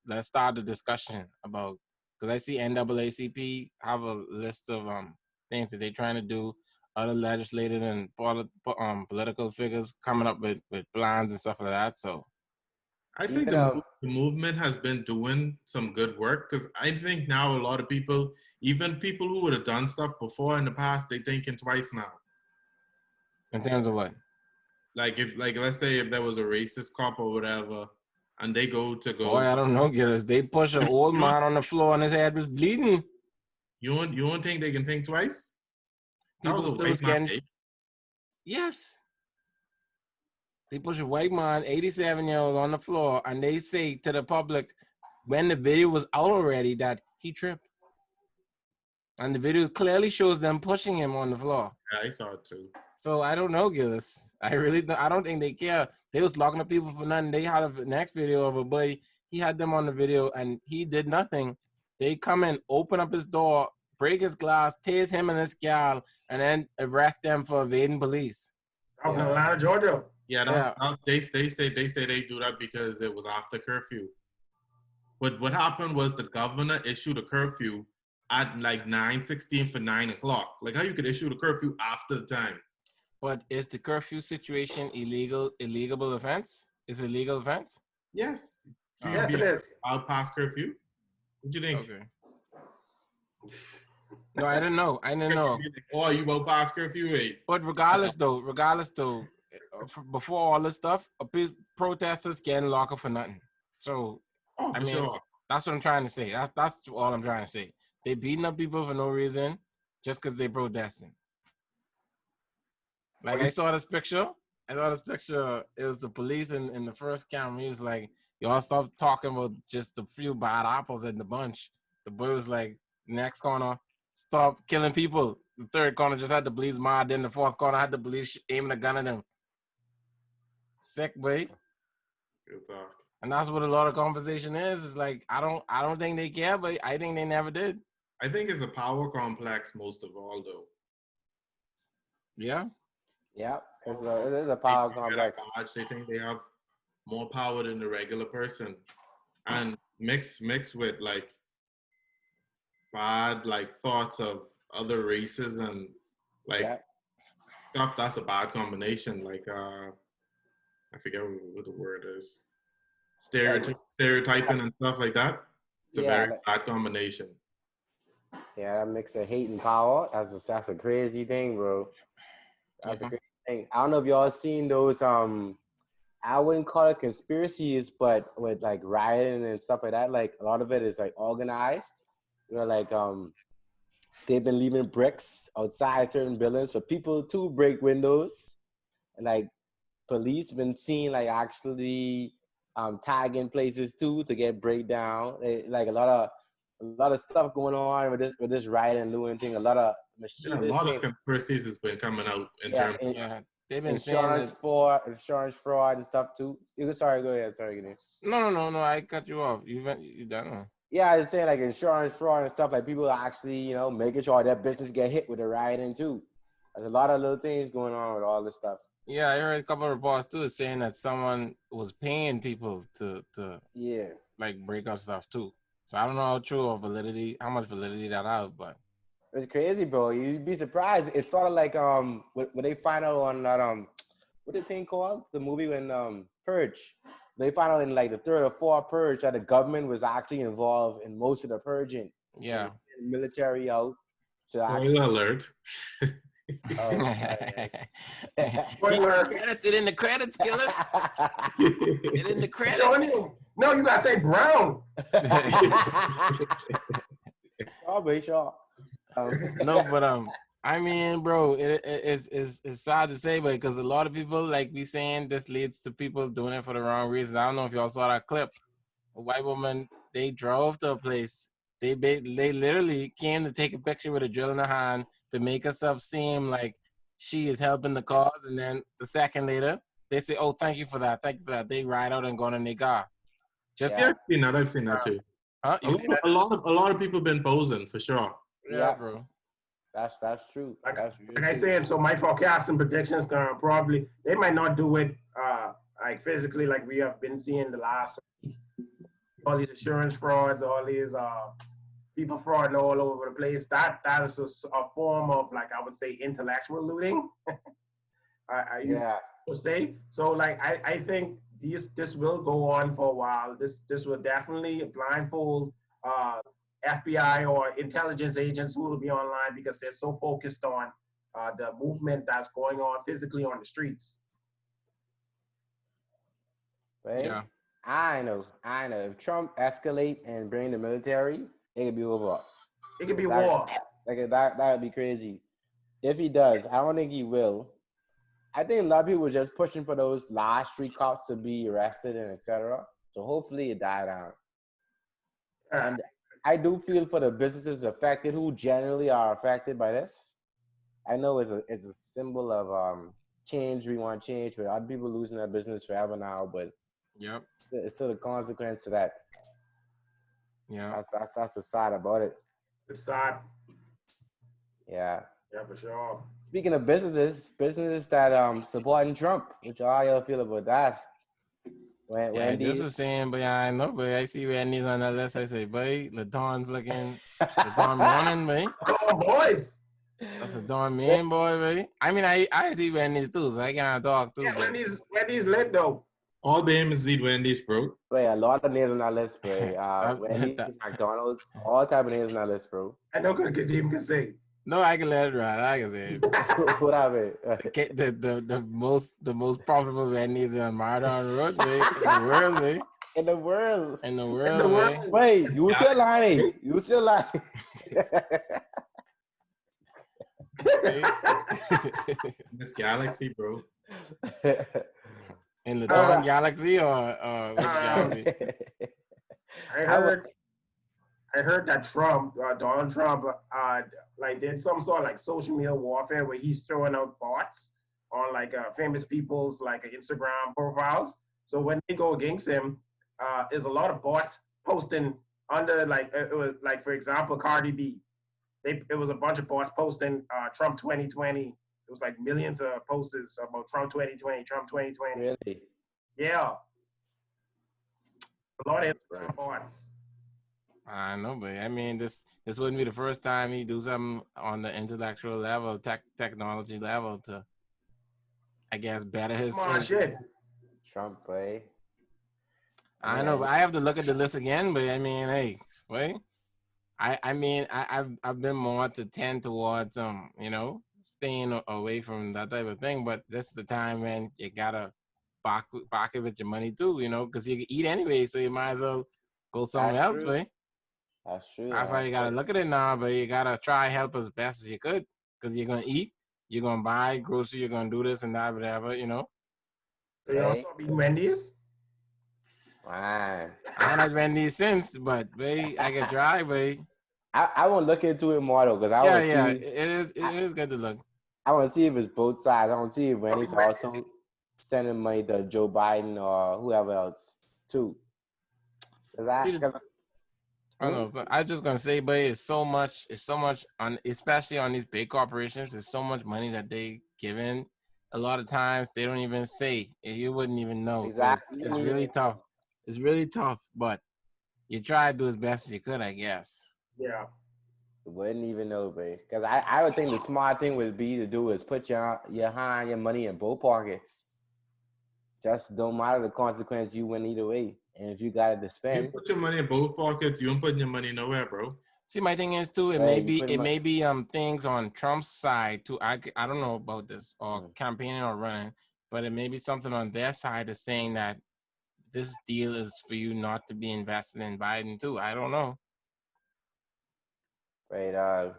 [SPEAKER 1] Let's start the discussion about, because I see NAACP have a list of things that they're trying to do. Other legislative and political figures coming up with plans and stuff like that. So
[SPEAKER 2] I think the movement has been doing some good work, because I think now a lot of people, even people who would have done stuff before in the past, they thinking twice now.
[SPEAKER 1] In terms of what?
[SPEAKER 2] Like let's say if there was a racist cop or whatever, and they go.
[SPEAKER 1] Boy, I don't know, Gillis. They push an old man on the floor and his head was bleeding.
[SPEAKER 2] You don't think they can think twice?
[SPEAKER 1] People still scared. Yes. They push a white man, 87-year-old, on the floor, and they say to the public, when the video was out already, that he tripped. And the video clearly shows them pushing him on the floor.
[SPEAKER 2] Yeah, I saw it too.
[SPEAKER 1] So I don't know, Gillis. I don't think they care. They was locking up people for nothing. They had a next video of a boy. He had them on the video, and he did nothing. They come in, open up his door, break his glass, tase him and his gal, and then arrest them for evading police.
[SPEAKER 3] That was in Atlanta, Georgia.
[SPEAKER 2] Yeah, they say they do that because it was after curfew. But what happened was the governor issued a curfew at like 9:16 for 9 o'clock. Like how you could issue the curfew after the time.
[SPEAKER 1] But is the curfew situation illegal offense? Is it a legal offense?
[SPEAKER 2] Yes.
[SPEAKER 3] Yes, it is.
[SPEAKER 2] Out past curfew. What do you think?
[SPEAKER 1] Okay. No, I didn't know.
[SPEAKER 2] Oh, you about past curfew? Wait.
[SPEAKER 1] But regardless though, before all this stuff, protesters getting locked up for nothing. So, I mean,
[SPEAKER 2] sure.
[SPEAKER 1] That's what I'm trying to say. That's all I'm trying to say. They beating up people for no reason, just because they protesting. Like I saw this picture. It was the police in the first camera. He was like, y'all stop talking about just a few bad apples in the bunch. The boy was like, next corner, stop killing people. The third corner just had the police mad. Then the fourth corner had the police aiming a gun at them. Sick, boy.
[SPEAKER 2] Good talk.
[SPEAKER 1] And that's what a lot of conversation is. It's like, I don't think they care, but I think they never did.
[SPEAKER 2] I think it's a power complex most of all, though.
[SPEAKER 1] Yeah?
[SPEAKER 4] Yeah, because it is a power complex.
[SPEAKER 2] They think they have more power than the regular person. And mixed with like bad like thoughts of other races and like stuff, that's a bad combination. Like I forget what the word is. Stereotyping and stuff like that. It's a very bad combination.
[SPEAKER 4] Yeah, that mix of hate and power. That's a crazy thing, bro. That's a crazy thing. I don't know if y'all seen those I wouldn't call it conspiracies, but with like rioting and stuff like that, like a lot of it is like organized. You know, like they've been leaving bricks outside certain buildings for people to break windows, and like police been seen like actually tagging places too to get breakdown. Like a lot of stuff going on with this riot and looting thing. A lot of mischievous.
[SPEAKER 2] A lot of conspiracies has been coming out in terms of
[SPEAKER 1] they've been
[SPEAKER 4] insurance fraud and stuff too. Sorry, go ahead. Sorry, Ganesh.
[SPEAKER 1] No. I cut you off. You done.
[SPEAKER 4] Yeah, I was saying like insurance fraud and stuff. Like people are actually, making sure their business get hit with a rioting too. There's a lot of little things going on with all this stuff.
[SPEAKER 1] Yeah, I heard a couple of reports too saying that someone was paying people to like break up stuff too. So I don't know how much validity that has, but
[SPEAKER 4] it's crazy, bro. You'd be surprised. It's sort of like when they find out on that what the thing called? The movie when Purge. They found out in like the third or fourth purge that the government was actually involved in most of the purging.
[SPEAKER 1] yeah.
[SPEAKER 4] Military out. So
[SPEAKER 2] Spoiler alert.
[SPEAKER 1] Credits it in the credits, Gillis. It in the credits.
[SPEAKER 3] No, you gotta say Brown.
[SPEAKER 4] Sure.
[SPEAKER 1] No, but I mean, bro, it's sad to say, but because a lot of people like be saying this leads to people doing it for the wrong reasons. I don't know if y'all saw that clip. A white woman, they drove to a place. They literally came to take a picture with a drill in her hand to make herself seem like she is helping the cause, and then the second later, they say, "Oh, thank you for that. Thank you for that." They ride out and go in their car.
[SPEAKER 2] I've seen that too.
[SPEAKER 1] Huh?
[SPEAKER 2] A lot of people been posing for sure.
[SPEAKER 1] Yeah, bro.
[SPEAKER 4] That's true.
[SPEAKER 3] Like
[SPEAKER 4] true.
[SPEAKER 3] I said, so my forecasting predictions gonna probably they might not do it like physically like we have been seeing the last all these insurance frauds, all these people frauding all over the place. That is a form of like I would say intellectual looting. Would say so. Like I think this will go on for a while. This will definitely blindfold FBI or intelligence agents who will be online because they're so focused on the movement that's going on physically on the streets.
[SPEAKER 4] Right?
[SPEAKER 1] Yeah.
[SPEAKER 4] I know. If Trump escalate and bring the military, it could be over.
[SPEAKER 3] It could be war.
[SPEAKER 4] Like that would be crazy. If he does, I don't think he will. I think a lot of people were just pushing for those last 3 cops to be arrested and etc. So hopefully it died down. And I do feel for the businesses affected who generally are affected by this. I know it's a symbol of change. We want change, but other people losing their business forever now. But
[SPEAKER 1] Yep.
[SPEAKER 4] it's still the consequence to that.
[SPEAKER 1] Yeah.
[SPEAKER 4] That's what's sad about it.
[SPEAKER 3] It's sad.
[SPEAKER 4] Yeah.
[SPEAKER 3] Yeah, for sure.
[SPEAKER 4] Speaking of businesses that supporting Trump, which how y'all feel about that?
[SPEAKER 1] Yeah, this was saying, but I know, but I see Wendy's on that list. I say, boy, LaDawn morning, boy.
[SPEAKER 3] Oh, boys.
[SPEAKER 1] That's a darn mean boy, boy. I mean, I see Wendy's too, so I cannot talk too.
[SPEAKER 3] Yeah, Wendy's lit though.
[SPEAKER 2] All the aim eat Wendy's, bro.
[SPEAKER 4] Wait, a lot of names on that list, bro. Wendy's, McDonald's, all type of names on that list, bro.
[SPEAKER 3] I know good even can say.
[SPEAKER 1] No, I can let it ride. I can say it.
[SPEAKER 4] What have it?
[SPEAKER 1] The most profitable Wendy's on Marathon Road, boy, in the world, boy.
[SPEAKER 4] In the world.
[SPEAKER 1] In the world, boy.
[SPEAKER 4] Wait, you still lying? You still lying?
[SPEAKER 2] This galaxy, bro.
[SPEAKER 1] In the Dawn Galaxy or which galaxy?
[SPEAKER 3] I heard that Donald Trump, like did some sort of like social media warfare where he's throwing out bots on like famous people's like Instagram profiles. So when they go against him, there's a lot of bots posting under like it was like for example Cardi B. It was a bunch of bots posting Trump 2020. It was like millions of posts about Trump 2020, Trump 2020.
[SPEAKER 4] Really?
[SPEAKER 3] Yeah. A lot of Instagram bots.
[SPEAKER 1] I know, but I mean, this wouldn't be the first time he do something on the intellectual level, technology level to, I guess, better his.
[SPEAKER 3] Shit.
[SPEAKER 4] Trump, eh?
[SPEAKER 1] I know, but I have to look at the list again. But I mean, hey, wait. I've been more to tend towards staying away from that type of thing. But this is the time when you gotta back it with your money too, because you can eat anyway, so you might as well go somewhere else, right?
[SPEAKER 4] That's true.
[SPEAKER 1] That's how you gotta look at it now, but you gotta try help as best as you could, because you're gonna eat, you're gonna buy groceries, you're gonna do this and that, whatever,
[SPEAKER 3] So you also be Wendy's?
[SPEAKER 4] Man.
[SPEAKER 1] I not Wendy's since, but I can try,
[SPEAKER 4] I want to look into it more though, because I want to see.
[SPEAKER 1] It is good to look.
[SPEAKER 4] I want to see if it's both sides. I want to see if Wendy's also sending money to Joe Biden or whoever else too.
[SPEAKER 1] I don't know. I was just gonna say, but it's so much on, especially on these big corporations. There's so much money that they give in. A lot of times they don't even say. You wouldn't even know.
[SPEAKER 4] Exactly.
[SPEAKER 1] So it's really tough. It's really tough, but you try to do as best as you could, I guess.
[SPEAKER 3] Yeah.
[SPEAKER 4] Wouldn't even know, babe. Because I would think the smart thing would be to do is put your hand, your money in both pockets. Just don't matter the consequence, you win either way. And if you got it to
[SPEAKER 2] You
[SPEAKER 4] spend,
[SPEAKER 2] put your money in both pockets. You don't put your money nowhere, bro.
[SPEAKER 1] See, my thing is too. It
[SPEAKER 4] Right,
[SPEAKER 1] may
[SPEAKER 4] you
[SPEAKER 1] be
[SPEAKER 4] put
[SPEAKER 1] it
[SPEAKER 4] my-
[SPEAKER 1] may be things on Trump's side too. I don't know about this or
[SPEAKER 4] Mm.
[SPEAKER 1] campaigning or running, but it may be something on their side is saying that this deal is for you not to be invested in Biden too. I don't know.
[SPEAKER 4] right?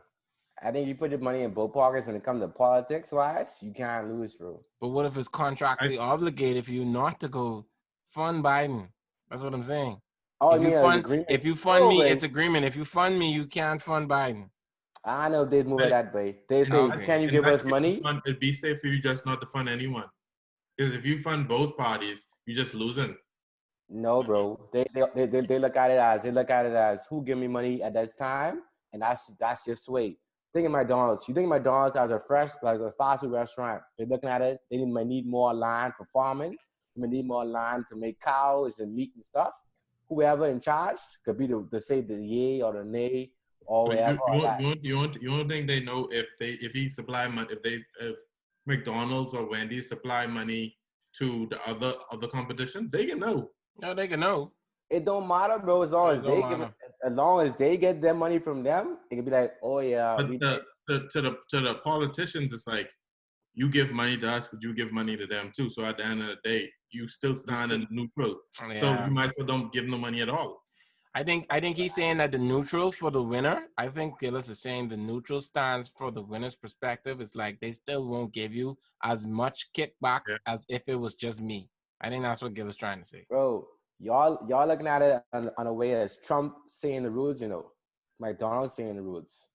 [SPEAKER 4] I think you put your money in both pockets when it comes to politics wise, you can't lose, bro.
[SPEAKER 1] But what if it's contractually obligated for you not to go fund Biden? That's what I'm saying.
[SPEAKER 4] Oh,
[SPEAKER 1] If
[SPEAKER 4] you
[SPEAKER 1] you
[SPEAKER 4] mean an
[SPEAKER 1] fund,
[SPEAKER 4] agreement?
[SPEAKER 1] if you fund
[SPEAKER 4] No,
[SPEAKER 1] me,
[SPEAKER 4] babe.
[SPEAKER 1] it's agreement. If you fund me, you can't fund Biden.
[SPEAKER 4] I know they'd move it
[SPEAKER 2] Right.
[SPEAKER 4] that way. They
[SPEAKER 2] In
[SPEAKER 4] say,
[SPEAKER 1] Okay.
[SPEAKER 4] can you
[SPEAKER 2] in
[SPEAKER 4] give
[SPEAKER 2] that
[SPEAKER 4] us
[SPEAKER 2] case,
[SPEAKER 4] money?
[SPEAKER 2] it'd be safe for you just not to fund anyone. Because if you fund both parties, you're just losing.
[SPEAKER 4] No, bro. They look at it as who give me money at this time, and that's your sway. Think of McDonald's. You think McDonald's as a fast food restaurant. They're looking at it. They might need more land for farming. They might need more land to make cows and meat and stuff. Whoever in charge could be the say the yay or the nay or
[SPEAKER 2] So
[SPEAKER 4] whatever.
[SPEAKER 2] you don't think they know if he supply money if McDonald's or Wendy's supply money to the other competition, they can know.
[SPEAKER 1] No, they can know.
[SPEAKER 4] It don't matter, bro. As long
[SPEAKER 1] It
[SPEAKER 4] as
[SPEAKER 1] don't
[SPEAKER 4] they
[SPEAKER 1] matter.
[SPEAKER 4] as long as they get their money from them, it can be like, oh yeah,
[SPEAKER 2] But
[SPEAKER 4] we
[SPEAKER 2] to the politicians, it's like you give money to us, but you give money to them too. So at the end of the day, you still stand in neutral. So
[SPEAKER 1] Yeah.
[SPEAKER 2] you might as well don't give no money at all.
[SPEAKER 1] I think he's saying that the neutral for the winner. I think Gillis is saying the neutral stands for the winner's perspective. It's like they still won't give you as much kickbacks as if it was just me. I think that's what Gillis is trying to say.
[SPEAKER 4] bro, y'all looking at it on a way as Trump saying the rules, McDonald's saying the rules.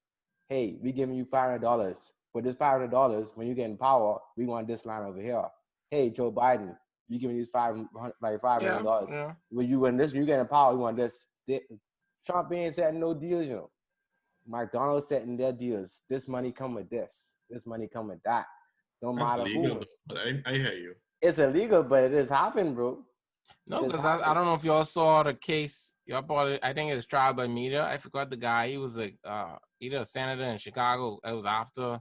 [SPEAKER 4] Hey, we giving you $500. For this $500, when you get in power, we want this line over here. Hey, Joe Biden, you giving these $500.
[SPEAKER 1] Yeah.
[SPEAKER 4] When you get in power, we want this. Trump ain't setting no deals, McDonald's setting their deals. This money come with this. This money come with that. Don't
[SPEAKER 2] That's
[SPEAKER 4] matter
[SPEAKER 2] illegal,
[SPEAKER 4] who.
[SPEAKER 2] but I hear you.
[SPEAKER 4] It's illegal, but it is happening, bro.
[SPEAKER 1] No,
[SPEAKER 4] It's
[SPEAKER 1] because I
[SPEAKER 4] happening.
[SPEAKER 1] don't know if y'all saw the case. Y'all bought it. I think it was tried by media. I forgot the guy. He was either a senator in Chicago. It was after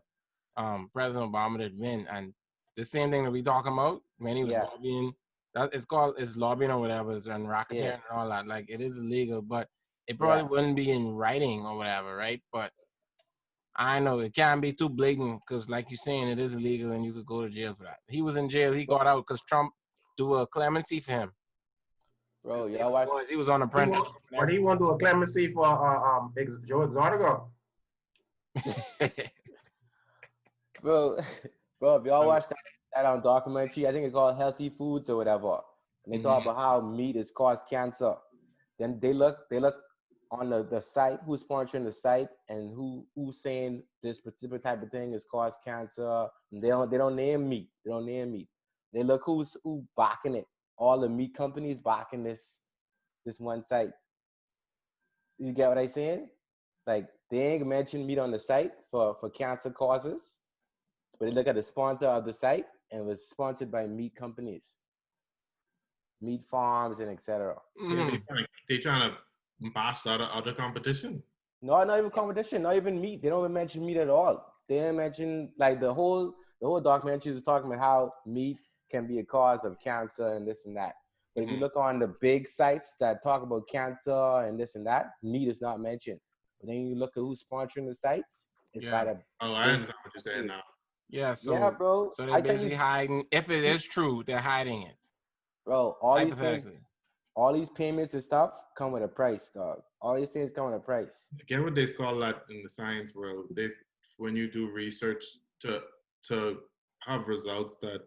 [SPEAKER 1] President Obama did win, and the same thing that we talking about when he was
[SPEAKER 4] Yeah.
[SPEAKER 1] lobbying. It's lobbying or whatever, and racketeering and all that. Like it is illegal, but it probably wouldn't be in writing or whatever, right? But I know it can't be too blatant because, like you're saying, it is illegal and you could go to jail for that. He was in jail. He got out because Trump do a clemency for him.
[SPEAKER 4] Bro, y'all watch.
[SPEAKER 1] He was on Apprentice.
[SPEAKER 3] What do you want to do a clemency for Joe Exotico?
[SPEAKER 4] Bro, if y'all watch that documentary, I think it's called Healthy Foods or whatever, and they talk about how meat is cause cancer. Then they look on the site, who's sponsoring the site, and who's saying this particular type of thing is cause cancer. And they don't name meat. They don't name meat. They look who backing it. All the meat companies backing this one site. You get what I'm saying? Like they ain't mention meat on the site for cancer causes, but they look at the sponsor of the site and it was sponsored by meat companies, meat farms, and etc.
[SPEAKER 2] They trying to boss other competition.
[SPEAKER 4] No, not even competition, not even meat. They don't even mention meat at all. They didn't mention like the whole documentary is talking about how meat can be a cause of cancer and this and that. But if you look on the big sites that talk about cancer and this and that, meat is not mentioned. But then you look at who's sponsoring the sites, it's by the
[SPEAKER 2] Oh, I understand what you're saying now.
[SPEAKER 1] Yeah, so
[SPEAKER 4] yeah, bro.
[SPEAKER 1] So they're basically hiding. If it is true, they're hiding it.
[SPEAKER 4] Bro, all these payments and stuff come with a price, dog. All these things come with a price.
[SPEAKER 2] I get what they call that in the science world. When you do research to have results that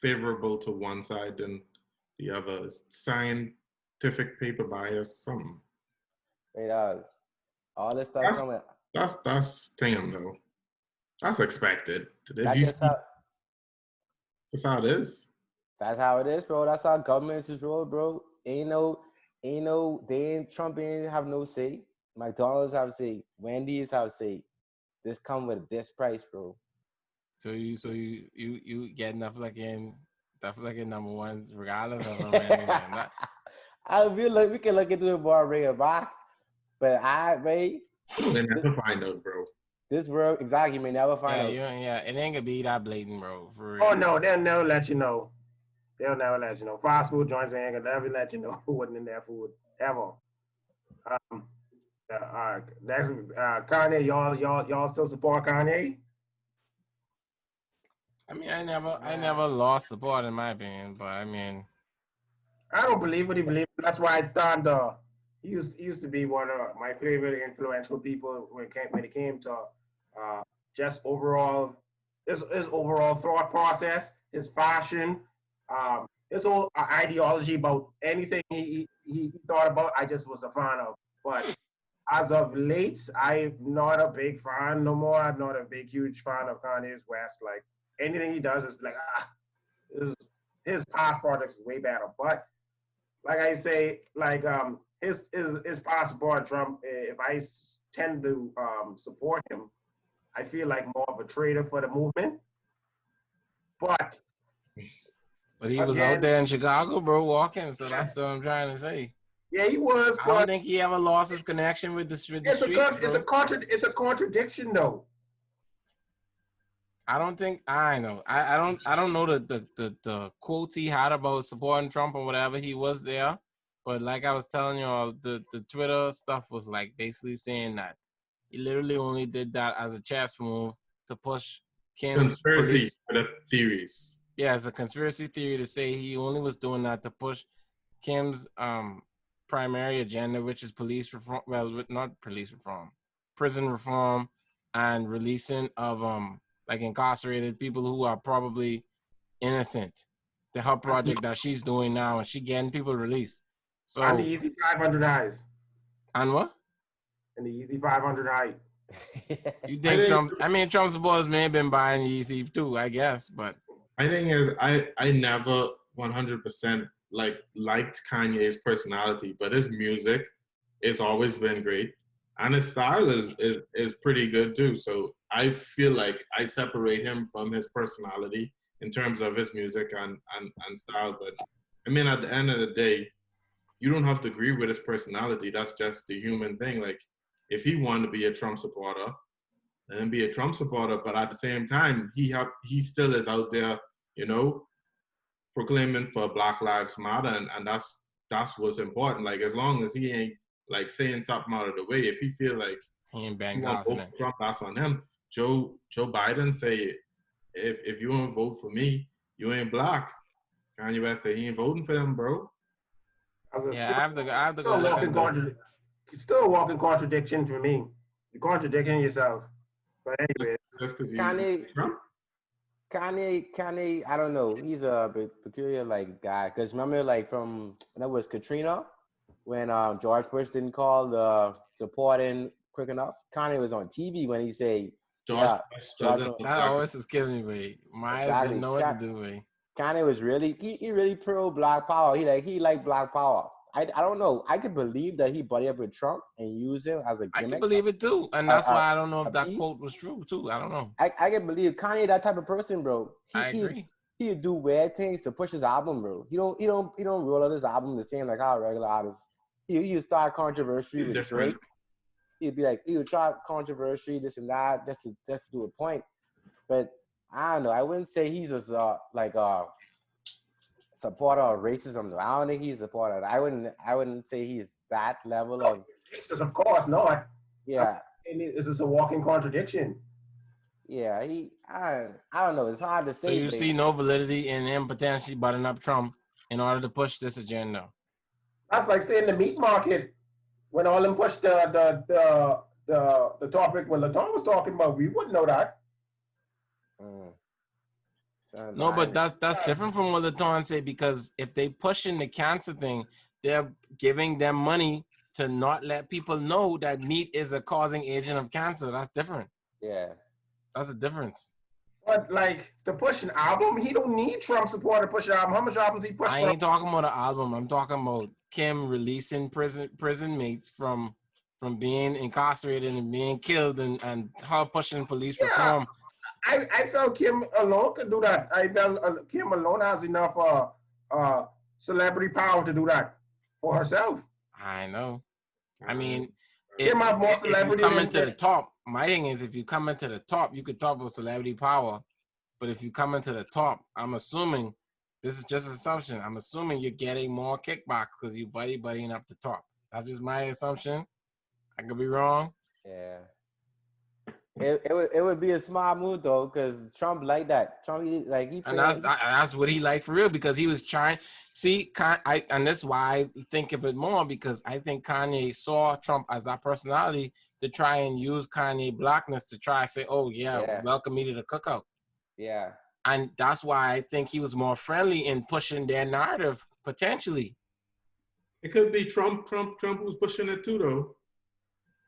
[SPEAKER 2] favorable to one side than the other, scientific paper bias, something.
[SPEAKER 4] Hey, dog. All this stuff coming.
[SPEAKER 2] That's damn though. That's expected.
[SPEAKER 4] That's
[SPEAKER 2] how it is.
[SPEAKER 4] That's how it is, bro. That's how governments is roll, bro. Trump ain't have no say. McDonald's have say, Wendy's have say, this come with this price, bro.
[SPEAKER 1] So you get enough fucking number ones regardless of them anything.
[SPEAKER 4] We can look into it more, bring it back. But
[SPEAKER 2] They never find out, bro.
[SPEAKER 4] this world exactly may never find out.
[SPEAKER 1] Yeah, it ain't gonna be that blatant, bro. For real.
[SPEAKER 3] Oh no, they'll never let you know. They'll never let you know. Fast food joints ain't gonna never let you know who wasn't in their food ever. Next, Kanye, y'all still support Kanye?
[SPEAKER 1] I mean, I never lost support in my opinion, but I mean,
[SPEAKER 3] I don't believe what he believes. That's why it started. He used to be one of my favorite influential people when it came to just overall his overall thought process, his fashion, his whole ideology about anything he thought about. I just was a fan of. But as of late, I'm not a big fan no more. I'm not a huge fan of Kanye's West. Like anything he does is like his past projects is way better. But like I say, like his past support Trump. If I tend to support him, I feel like more of a traitor for the movement. But
[SPEAKER 1] he was out there in Chicago, bro, walking. So that's what I'm trying to say.
[SPEAKER 3] Yeah, he was.
[SPEAKER 1] I don't think he ever lost his connection with the streets.
[SPEAKER 3] It's a contradiction, though.
[SPEAKER 1] I don't think I know. I don't know the quotes he had about supporting Trump or whatever. He was there, but like I was telling you, the Twitter stuff was like basically saying that he literally only did that as a chess move to push Kim's
[SPEAKER 2] conspiracy theories.
[SPEAKER 1] Yeah, it's a conspiracy theory to say he only was doing that to push Kim's primary agenda, which is police reform. Well, not police reform, prison reform, and releasing of like incarcerated people who are probably innocent. The help project that she's doing now, and she getting people released. So
[SPEAKER 3] and the easy 500 eyes.
[SPEAKER 1] And what?
[SPEAKER 3] And the easy 500 eye.
[SPEAKER 1] You think Trump? I mean, Trump supporters may have been buying the easy too, I guess. But
[SPEAKER 2] my thing is, I never 100% liked Kanye's personality, but his music has always been great, and his style is pretty good too. So I feel like I separate him from his personality in terms of his music and style. But I mean, at the end of the day, you don't have to agree with his personality. That's just the human thing. Like, if he wanted to be a Trump supporter, then be a Trump supporter. But at the same time, he still is out there, you know, proclaiming for Black Lives Matter, and that's what's important. Like, as long as he ain't like saying something out of the way, if he feel like
[SPEAKER 1] he ain't
[SPEAKER 2] bang Trump, that's on him. Joe Biden say, if you don't vote for me, you ain't black. Kanye West say he ain't voting for them, bro.
[SPEAKER 1] Yeah, I have to go.
[SPEAKER 3] It's still a walking contradiction for me. You're contradicting yourself. But anyway,
[SPEAKER 2] just because
[SPEAKER 4] Kanye, I don't know. He's a bit peculiar like guy. Because remember, like from when it was Katrina, when George Bush didn't call the supporting quick enough. Kanye was on TV when he said,
[SPEAKER 2] George Bush doesn't.
[SPEAKER 1] That always is killing me. My eyes didn't know what to do with me.
[SPEAKER 4] Kanye was really he really pro Black Power. He liked Black Power. I don't know. I could believe that he buddied up with Trump and used him as a gimmick.
[SPEAKER 1] I can believe it too, and that's why I don't know if that quote was true too. I don't know.
[SPEAKER 4] I can believe Kanye, that type of person, bro.
[SPEAKER 1] I agree.
[SPEAKER 4] He'd do weird things to push his album, bro. He don't roll out his album the same like how regular artists. He would start controversy with Drake. He'd be like, he would try controversy, this and that, just to do a point. But I don't know. I wouldn't say he's a supporter of racism, though. I don't think he's a supporter. I wouldn't say he's that level of
[SPEAKER 3] racist, of course, no.
[SPEAKER 4] Yeah.
[SPEAKER 3] This is a walking contradiction.
[SPEAKER 4] Yeah, I don't know. It's hard to say.
[SPEAKER 1] So you see no validity in him potentially butting up Trump in order to push this agenda.
[SPEAKER 3] That's like saying the meat market when all them pushed the topic when LaTon was talking about. We wouldn't know that.
[SPEAKER 1] No, but that's different from what LaTon said, because if they pushing the cancer thing, they're giving them money to not let people know that meat is a causing agent of cancer. That's different.
[SPEAKER 4] Yeah.
[SPEAKER 1] That's a difference.
[SPEAKER 3] But like to push an album, he don't need Trump support to push an album. How much albums he pushed?
[SPEAKER 1] I ain't talking about an album. I'm talking about Kim releasing prison mates from from being incarcerated and being killed and her pushing police reform.
[SPEAKER 3] I felt Kim alone could do that. I felt Kim alone has enough celebrity power to do that for herself.
[SPEAKER 1] I know. I mean,
[SPEAKER 3] Kim have more
[SPEAKER 1] if you
[SPEAKER 3] celebrity
[SPEAKER 1] come
[SPEAKER 3] than
[SPEAKER 1] into the top, my thing is if you come into the top, you could talk about celebrity power. But if you come into the top, I'm assuming, this is just an assumption, I'm assuming you're getting more kickbacks because you buddying up the top. That's just my assumption. I could be wrong.
[SPEAKER 4] Yeah. It would be a smart move though, because Trump like that. Trump
[SPEAKER 1] And that's what he liked for real, because he was trying. See, and that's why I think of it more, because I think Kanye saw Trump as that personality to try and use Kanye blackness to try to say, oh yeah, welcome me to the cookout.
[SPEAKER 4] Yeah.
[SPEAKER 1] And that's why I think he was more friendly in pushing their narrative potentially.
[SPEAKER 2] It could be Trump who's pushing it too, though.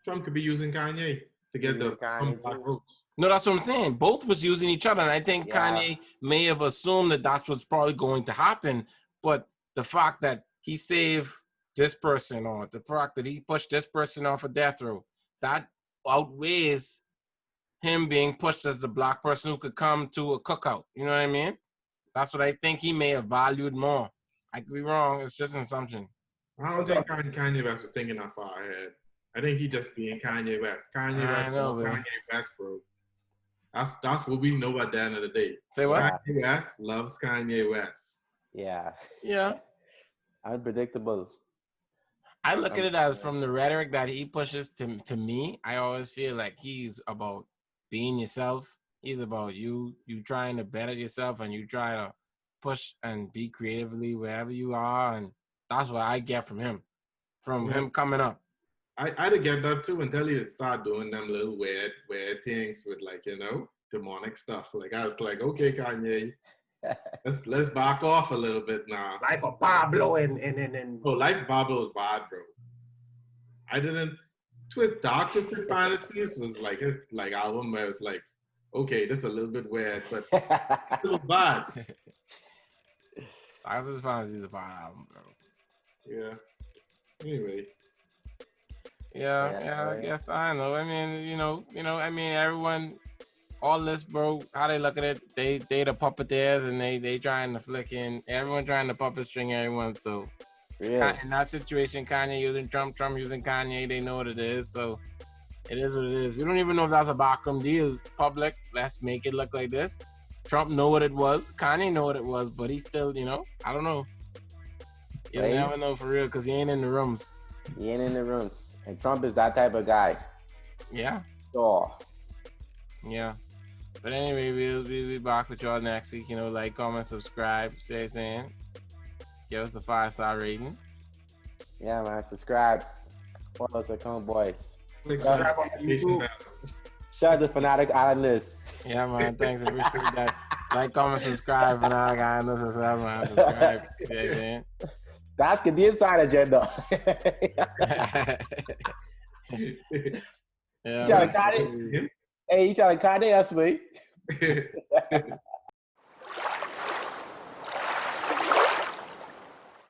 [SPEAKER 2] Trump could be using Kanye to get the black votes.
[SPEAKER 1] No, that's what I'm saying. Both was using each other, and I think Kanye may have assumed that that's what's probably going to happen. But the fact that he saved this person, or the fact that he pushed this person off a death row, that outweighs him being pushed as the black person who could come to a cookout. You know what I mean? That's what I think he may have valued more. I could be wrong. It's just an assumption.
[SPEAKER 2] I don't think Kanye West was thinking that far ahead. I think he just being Kanye West. Kanye West, bro. That's what we know about the end of the day.
[SPEAKER 1] Say what?
[SPEAKER 2] Kanye West loves Kanye West.
[SPEAKER 4] Yeah.
[SPEAKER 1] Yeah.
[SPEAKER 4] Unpredictable.
[SPEAKER 1] I look at it as from the rhetoric that he pushes to me, I always feel like he's about being yourself. He's about you trying to better yourself, and you try to push and be creatively wherever you are. And that's what I get from him, him coming up.
[SPEAKER 2] I'd get that too until he would start doing them little weird things with, like, you know, demonic stuff. Like, I was like, okay, Kanye, let's back off a little bit now.
[SPEAKER 3] Life of Pablo and
[SPEAKER 2] Oh, Life of Pablo was bad, bro. I didn't. Dark Twisted Fantasies was like his album where it was like, okay, this is a little bit weird, but it was bad.
[SPEAKER 1] Dark Twisted Fantasies is a bad album, bro.
[SPEAKER 2] Yeah. Anyway.
[SPEAKER 1] Yeah, I guess I know. I mean, I mean, everyone, all this, bro, how they look at it, they the puppeteers, and they trying to flick in, everyone trying to puppet string everyone. So in that situation, Kanye using Trump using Kanye, they know what it is. So it is what it is. We don't even know if that's a backroom deal. Public, let's make it look like this. Trump know what it was. Kanye know what it was, but he still, I don't know. You'll never know for real, because he ain't in the rooms.
[SPEAKER 4] He ain't in the rooms. And Trump is that type of guy.
[SPEAKER 1] Yeah.
[SPEAKER 4] Sure.
[SPEAKER 1] Yeah. But anyway, we'll be back with y'all next week. Like, comment, subscribe, stay saying. Give us the 5-star rating.
[SPEAKER 4] Yeah, man. Subscribe. Follow us at Come Boys.
[SPEAKER 3] subscribe on YouTube.
[SPEAKER 4] Shout out to Fanatic Islanders.
[SPEAKER 1] Yeah, man. Thanks. Appreciate that. Like, comment, subscribe. Fanatic Islanders. Subscribe. Yeah, man.
[SPEAKER 4] That's the inside agenda.
[SPEAKER 1] Yeah,
[SPEAKER 4] you trying to cut it? Hey, you trying to cut it? That's me.